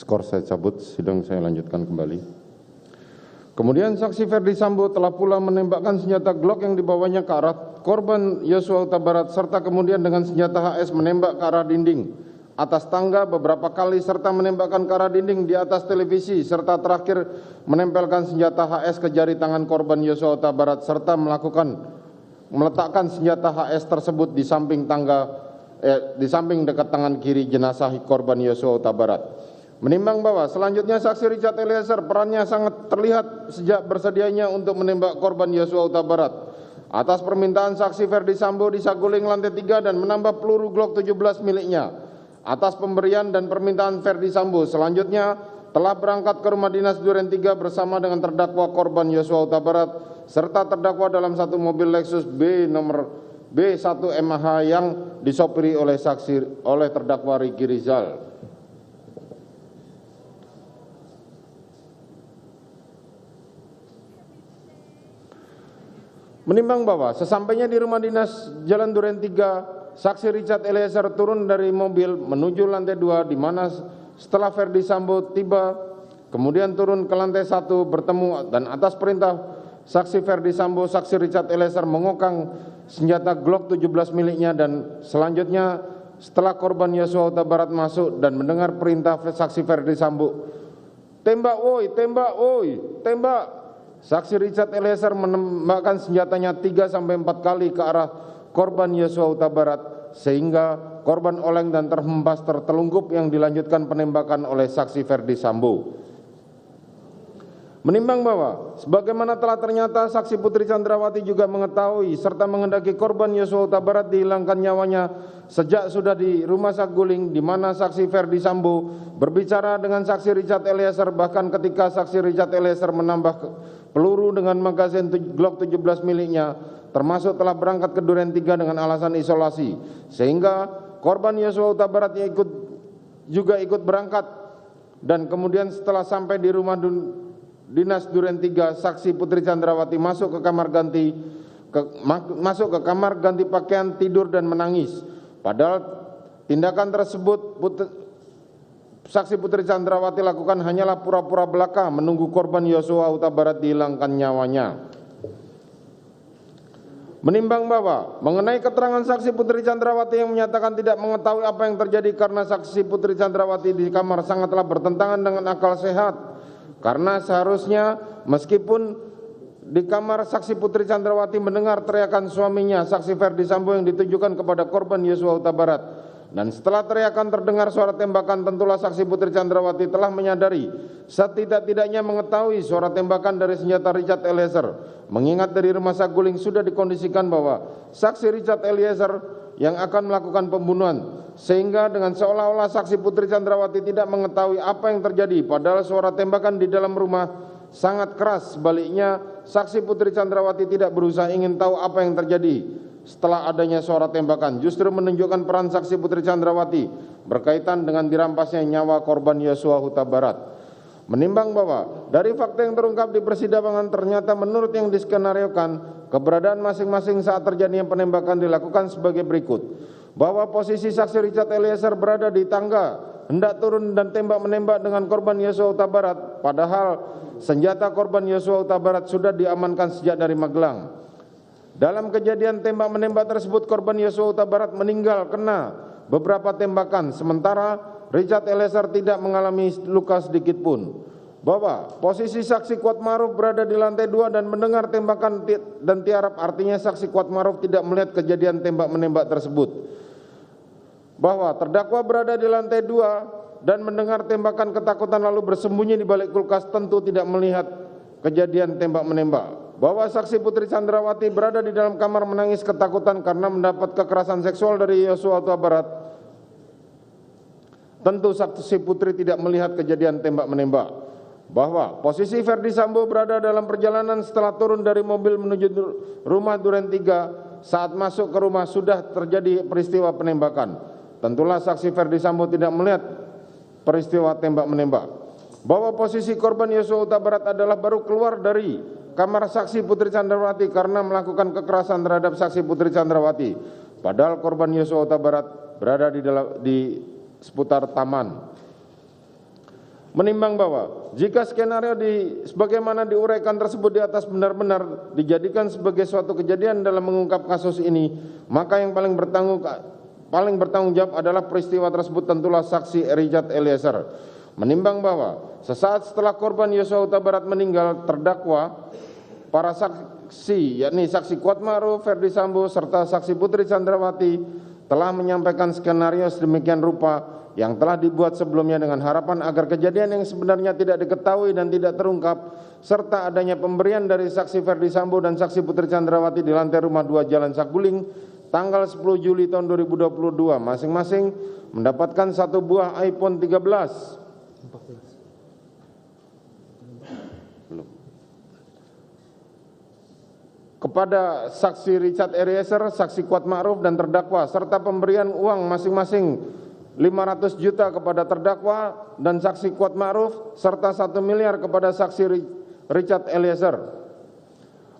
Skor saya cabut, sidang saya lanjutkan kembali. Kemudian saksi Ferdi Sambo telah pula menembakkan senjata Glock yang dibawanya ke arah korban Yosua Huta Barat serta kemudian dengan senjata HS menembak ke arah dinding atas tangga beberapa kali serta menembakkan ke arah dinding di atas televisi serta terakhir menempelkan senjata HS ke jari tangan korban Yosua Huta Barat serta meletakkan senjata HS tersebut di samping dekat tangan kiri jenazah korban Yosua Huta Barat. Menimbang bahwa selanjutnya saksi Richard Eliezer perannya sangat terlihat sejak bersedianya untuk menembak korban Yosua Huta Barat atas permintaan saksi Ferdi Sambo di saguling lantai 3 dan menambah peluru Glock 17 miliknya. Atas pemberian dan permintaan Ferdi Sambo selanjutnya telah berangkat ke rumah dinas Duren 3 bersama dengan terdakwa korban Yosua Huta Barat serta terdakwa dalam satu mobil Lexus B nomor B1MH yang disopiri oleh terdakwa Riki Rizal. Menimbang bahwa sesampainya di rumah dinas Jalan Duren 3, saksi Richard Eliezer turun dari mobil menuju lantai 2 di mana setelah Ferdi Sambo tiba kemudian turun ke lantai 1 bertemu dan atas perintah saksi Ferdi Sambo, saksi Richard Eliezer mengokang senjata Glock 17 miliknya dan selanjutnya setelah korban Yosua Huta Barat masuk dan mendengar perintah saksi Ferdi Sambo, "Tembak woi, tembak woi, tembak." Saksi Richard Eliezer menembakkan senjatanya 3-4 kali ke arah korban Yosua Huta Barat sehingga korban oleng dan terhempas tertelungkup yang dilanjutkan penembakan oleh saksi Ferdi Sambo. Menimbang bahwa sebagaimana telah ternyata saksi Putri Chandrawati juga mengetahui serta menghendaki korban Yosua Huta Barat dihilangkan nyawanya sejak sudah di rumah saguling di mana saksi Ferdi Sambo berbicara dengan saksi Richard Eliezer bahkan ketika saksi Richard Eliezer menambah peluru dengan magazin Glock 17 miliknya termasuk telah berangkat ke Duren 3 dengan alasan isolasi sehingga korban Yosua Huta Barat juga ikut berangkat dan kemudian setelah sampai di rumah dinas Duren 3 saksi Putri Chandrawati masuk ke kamar ganti pakaian tidur dan menangis. Padahal tindakan tersebut saksi Putri Chandrawati lakukan hanyalah pura-pura belaka menunggu korban Yosua Huta Barat dihilangkan nyawanya. Menimbang bahwa mengenai keterangan saksi Putri Chandrawati yang menyatakan tidak mengetahui apa yang terjadi karena saksi Putri Chandrawati di kamar sangatlah bertentangan dengan akal sehat. Karena seharusnya meskipun di kamar saksi Putri Chandrawati mendengar teriakan suaminya saksi Ferdi Sambo yang ditujukan kepada korban Yosua Huta Barat. Dan setelah teriakan terdengar suara tembakan tentulah saksi Putri Chandrawati telah menyadari setidak-tidaknya mengetahui suara tembakan dari senjata Richard Eliezer. Mengingat dari rumah saguling sudah dikondisikan bahwa saksi Richard Eliezer yang akan melakukan pembunuhan. Sehingga dengan seolah-olah saksi Putri Chandrawati tidak mengetahui apa yang terjadi padahal suara tembakan di dalam rumah sangat keras. Sebaliknya saksi Putri Chandrawati tidak berusaha ingin tahu apa yang terjadi setelah adanya suara tembakan, justru menunjukkan peran saksi Putri Chandrawati berkaitan dengan dirampasnya nyawa korban Yosua Huta Barat. Menimbang bahwa dari fakta yang terungkap di persidangan ternyata menurut yang diskenariokan keberadaan masing-masing saat terjadinya penembakan dilakukan sebagai berikut. Bahwa posisi saksi Richard Eliezer berada di tangga hendak turun dan tembak-menembak dengan korban Yosua Huta Barat, padahal senjata korban Yosua Huta Barat sudah diamankan sejak dari Magelang. Dalam kejadian tembak-menembak tersebut korban Yosua Huta Barat meninggal kena beberapa tembakan sementara Richard Eliezer tidak mengalami luka sedikit pun. Bahwa posisi saksi Kuatmaruf berada di lantai 2 dan mendengar tembakan dan tiarap, artinya saksi Kuatmaruf tidak melihat kejadian tembak-menembak tersebut. Bahwa terdakwa berada di lantai 2 dan mendengar tembakan ketakutan lalu bersembunyi di balik kulkas tentu tidak melihat kejadian tembak-menembak. Bahwa saksi Putri Chandrawati berada di dalam kamar menangis ketakutan karena mendapat kekerasan seksual dari Yosua Huta Barat. Tentu saksi Putri tidak melihat kejadian tembak-menembak. Bahwa posisi Ferdi Sambo berada dalam perjalanan setelah turun dari mobil menuju rumah Duren 3 saat masuk ke rumah sudah terjadi peristiwa penembakan. Tentulah saksi Ferdi Sambo tidak melihat peristiwa tembak-menembak. Bahwa posisi korban Yosua Huta Barat adalah baru keluar dari kamar saksi Putri Chandrawati karena melakukan kekerasan terhadap saksi Putri Chandrawati. Padahal korban Yosua Huta Barat berada di seputar taman. Menimbang bahwa jika skenario sebagaimana diuraikan tersebut di atas benar-benar dijadikan sebagai suatu kejadian dalam mengungkap kasus ini, maka yang paling bertanggung jawab adalah peristiwa tersebut tentulah saksi Richard Eliezer. Menimbang bahwa sesaat setelah korban Yosua Huta Barat meninggal, terdakwa, para saksi yakni saksi Kuat Ma'ruf, Ferdi Sambo serta saksi Putri Chandrawati telah menyampaikan skenario sedemikian rupa yang telah dibuat sebelumnya dengan harapan agar kejadian yang sebenarnya tidak diketahui dan tidak terungkap, serta adanya pemberian dari saksi Ferdi Sambo dan saksi Putri Chandrawati di lantai rumah 2 Jalan Saguling tanggal 10 Juli tahun 2022 masing-masing mendapatkan 1 buah iPhone 13. Kepada saksi Richard Eliezer, saksi Kuat Ma'ruf dan terdakwa, serta pemberian uang masing-masing 500 juta kepada terdakwa dan saksi Kuat Ma'ruf serta 1 miliar kepada saksi Richard Eliezer.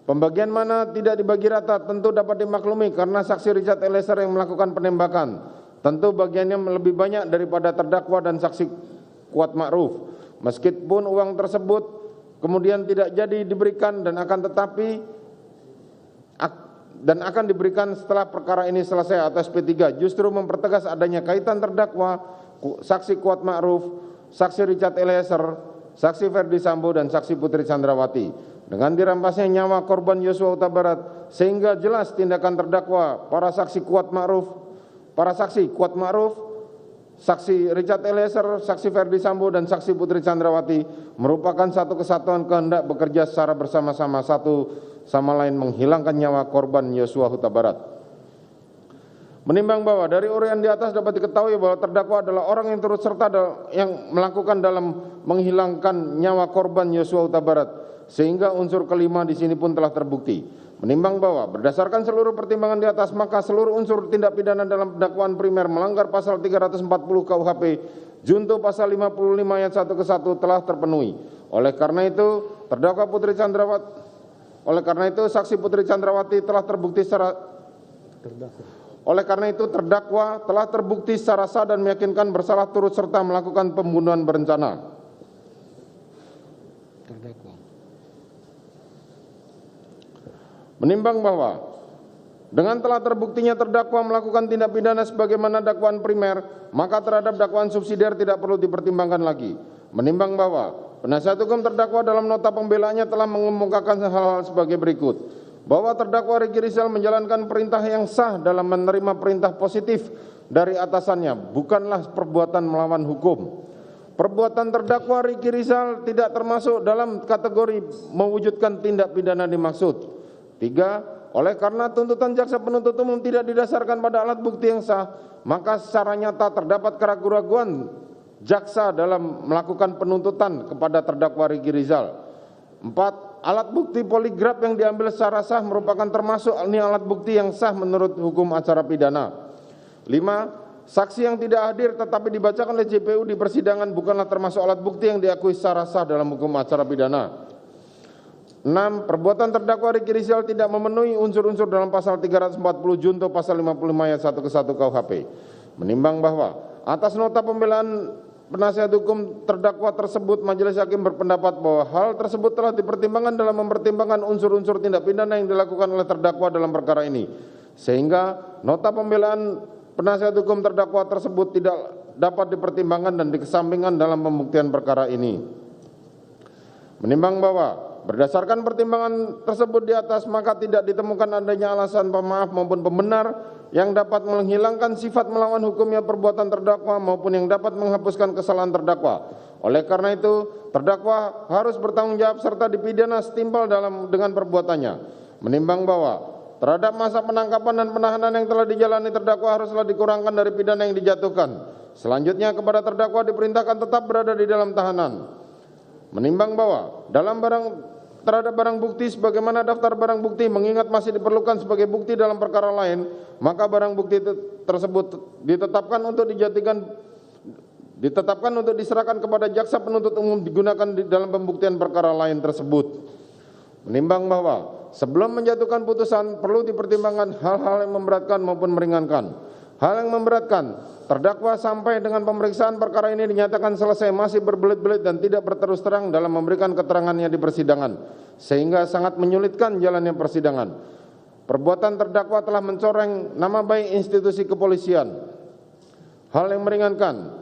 Pembagian mana tidak dibagi rata tentu dapat dimaklumi karena saksi Richard Eliezer yang melakukan penembakan. Tentu bagiannya lebih banyak daripada terdakwa dan saksi Kuat Ma'ruf. Meskipun uang tersebut kemudian tidak jadi diberikan dan akan diberikan setelah perkara ini selesai atau SP3, justru mempertegas adanya kaitan terdakwa, saksi Kuat Ma'ruf, saksi Richard Eliezer, saksi Ferdi Sambo dan saksi Putri Chandrawati dengan dirampasnya nyawa korban Yosua Huta Barat, sehingga jelas tindakan terdakwa para saksi Kuat Ma'ruf, saksi Richard Eliezer, saksi Ferdi Sambo dan saksi Putri Chandrawati merupakan satu kesatuan kehendak bekerja secara bersama-sama satu sama lain menghilangkan nyawa korban Yosua Huta Barat. Menimbang bahwa dari uraian di atas dapat diketahui bahwa terdakwa adalah orang yang turut serta yang melakukan dalam menghilangkan nyawa korban Yosua Huta Barat, sehingga unsur kelima di sini pun telah terbukti. Menimbang bahwa berdasarkan seluruh pertimbangan di atas, maka seluruh unsur tindak pidana dalam dakwaan primer melanggar pasal 340 KUHP junto pasal 55 ayat 1 ke 1 telah terpenuhi. Oleh karena itu, saksi Putri Chandrawati telah terbukti terdakwa telah terbukti secara sah dan meyakinkan bersalah turut serta melakukan pembunuhan berencana. Menimbang bahwa dengan telah terbuktinya terdakwa melakukan tindak pidana sebagaimana dakwaan primer, maka terhadap dakwaan subsidiar tidak perlu dipertimbangkan lagi. Menimbang bahwa penasihat hukum terdakwa dalam nota pembelaannya telah mengemukakan hal-hal sebagai berikut. Bahwa terdakwa Ricky Rizal menjalankan perintah yang sah dalam menerima perintah positif dari atasannya, bukanlah perbuatan melawan hukum. Perbuatan terdakwa Ricky Rizal tidak termasuk dalam kategori mewujudkan tindak pidana dimaksud. 3. Oleh karena tuntutan jaksa penuntut umum tidak didasarkan pada alat bukti yang sah, maka secara nyata terdapat keraguan-keraguan jaksa dalam melakukan penuntutan kepada terdakwa Ricky Rizal. 4. Alat bukti poligraf yang diambil secara sah merupakan termasuk alat bukti yang sah menurut hukum acara pidana. 5. Saksi yang tidak hadir tetapi dibacakan oleh JPU di persidangan bukanlah termasuk alat bukti yang diakui secara sah dalam hukum acara pidana. 6. Perbuatan terdakwa Ricky Rizal tidak memenuhi unsur-unsur dalam pasal 340 junto pasal 55 ayat 1 ke 1 KUHP. Menimbang bahwa atas nota pembelaan penasihat hukum terdakwa tersebut, majelis hakim berpendapat bahwa hal tersebut telah dipertimbangkan dalam mempertimbangkan unsur-unsur tindak pidana yang dilakukan oleh terdakwa dalam perkara ini, sehingga nota pembelaan penasihat hukum terdakwa tersebut tidak dapat dipertimbangkan dan dikesampingkan dalam pembuktian perkara ini. Menimbang bahwa berdasarkan pertimbangan tersebut di atas, maka tidak ditemukan adanya alasan pemaaf maupun pembenar yang dapat menghilangkan sifat melawan hukumnya perbuatan terdakwa maupun yang dapat menghapuskan kesalahan terdakwa. Oleh karena itu, terdakwa harus bertanggung jawab serta dipidana setimpal dengan perbuatannya. Menimbang bahwa terhadap masa penangkapan dan penahanan yang telah dijalani terdakwa haruslah dikurangkan dari pidana yang dijatuhkan. Selanjutnya kepada terdakwa diperintahkan tetap berada di dalam tahanan. Menimbang bahwa terhadap barang bukti sebagaimana daftar barang bukti mengingat masih diperlukan sebagai bukti dalam perkara lain, maka barang bukti tersebut ditetapkan untuk diserahkan kepada jaksa penuntut umum digunakan di dalam pembuktian perkara lain tersebut. Menimbang bahwa sebelum menjatuhkan putusan perlu dipertimbangkan hal-hal yang memberatkan maupun meringankan. Hal yang memberatkan, terdakwa sampai dengan pemeriksaan perkara ini dinyatakan selesai masih berbelit-belit dan tidak berterus terang dalam memberikan keterangannya di persidangan, sehingga sangat menyulitkan jalannya persidangan. Perbuatan terdakwa telah mencoreng nama baik institusi kepolisian. Hal yang meringankan,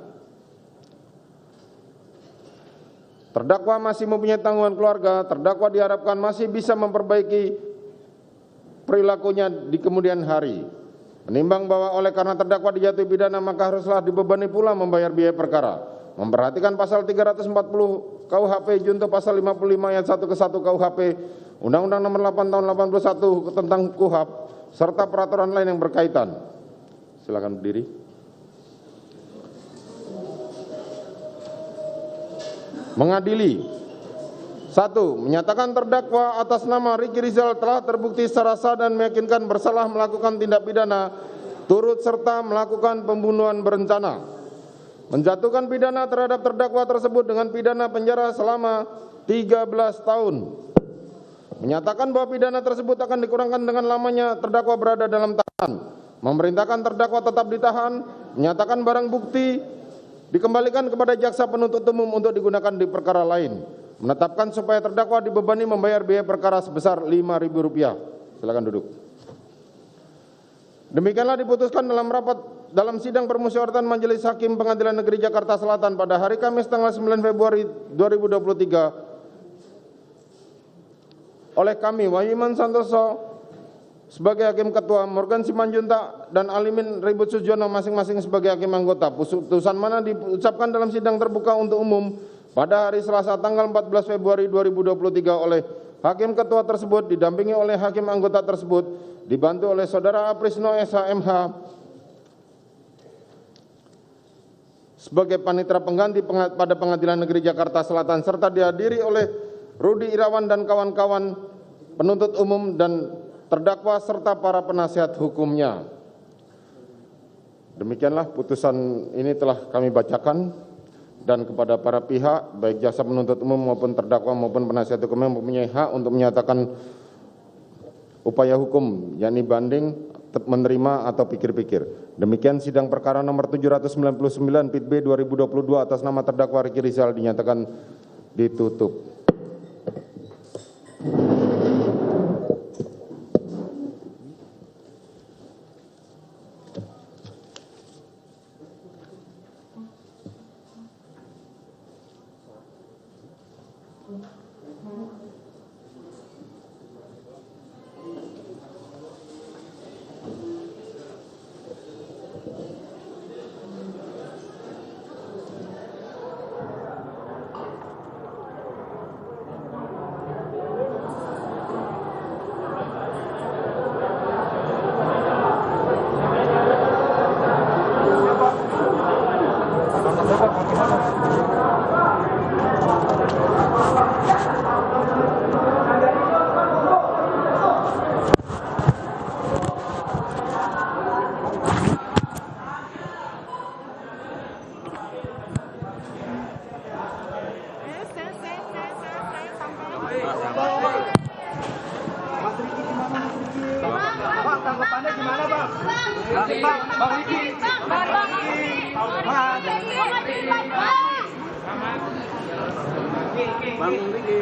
terdakwa masih mempunyai tanggungan keluarga, terdakwa diharapkan masih bisa memperbaiki perilakunya di kemudian hari. Menimbang bahwa oleh karena terdakwa dijatuhi pidana maka haruslah dibebani pula membayar biaya perkara. Memperhatikan pasal 340 KUHP junto pasal 55 ayat 1 ke 1 KUHP, Undang-Undang Nomor 8 Tahun 81 tentang KUHP serta peraturan lain yang berkaitan. Silakan berdiri. Mengadili. 1. Menyatakan terdakwa atas nama Ricky Rizal telah terbukti secara sah dan meyakinkan bersalah melakukan tindak pidana turut serta melakukan pembunuhan berencana. Menjatuhkan pidana terhadap terdakwa tersebut dengan pidana penjara selama 13 tahun. Menyatakan bahwa pidana tersebut akan dikurangkan dengan lamanya terdakwa berada dalam tahanan. Memerintahkan terdakwa tetap ditahan. Menyatakan barang bukti dikembalikan kepada jaksa penuntut umum untuk digunakan di perkara lain. Menetapkan supaya terdakwa dibebani membayar biaya perkara sebesar Rp5.000. Silakan duduk. Demikianlah diputuskan dalam sidang permusyawaratan Majelis Hakim Pengadilan Negeri Jakarta Selatan pada hari Kamis tanggal 9 Februari 2023 oleh kami Wahyu Iman Santoso sebagai Hakim Ketua, Morgan Simanjuntak dan Alimin Ribut Sujono masing-masing sebagai Hakim Anggota. Putusan mana diucapkan dalam sidang terbuka untuk umum pada hari Selasa tanggal 14 Februari 2023 oleh Hakim Ketua tersebut didampingi oleh Hakim Anggota tersebut, dibantu oleh Saudara Aprisno SHMH sebagai panitera pengganti pada Pengadilan Negeri Jakarta Selatan, serta dihadiri oleh Rudi Irawan dan kawan-kawan penuntut umum dan terdakwa serta para penasihat hukumnya. Demikianlah putusan ini telah kami bacakan. Dan kepada para pihak, baik jaksa penuntut umum maupun terdakwa maupun penasihat hukum yang mempunyai hak untuk menyatakan upaya hukum, yakni banding, menerima atau pikir-pikir. Demikian sidang perkara nomor 799 PIT B 2022 atas nama terdakwa Ricky Rizal dinyatakan ditutup. Tanggapannya gimana, Bang? Bang Riki. Bang Riki.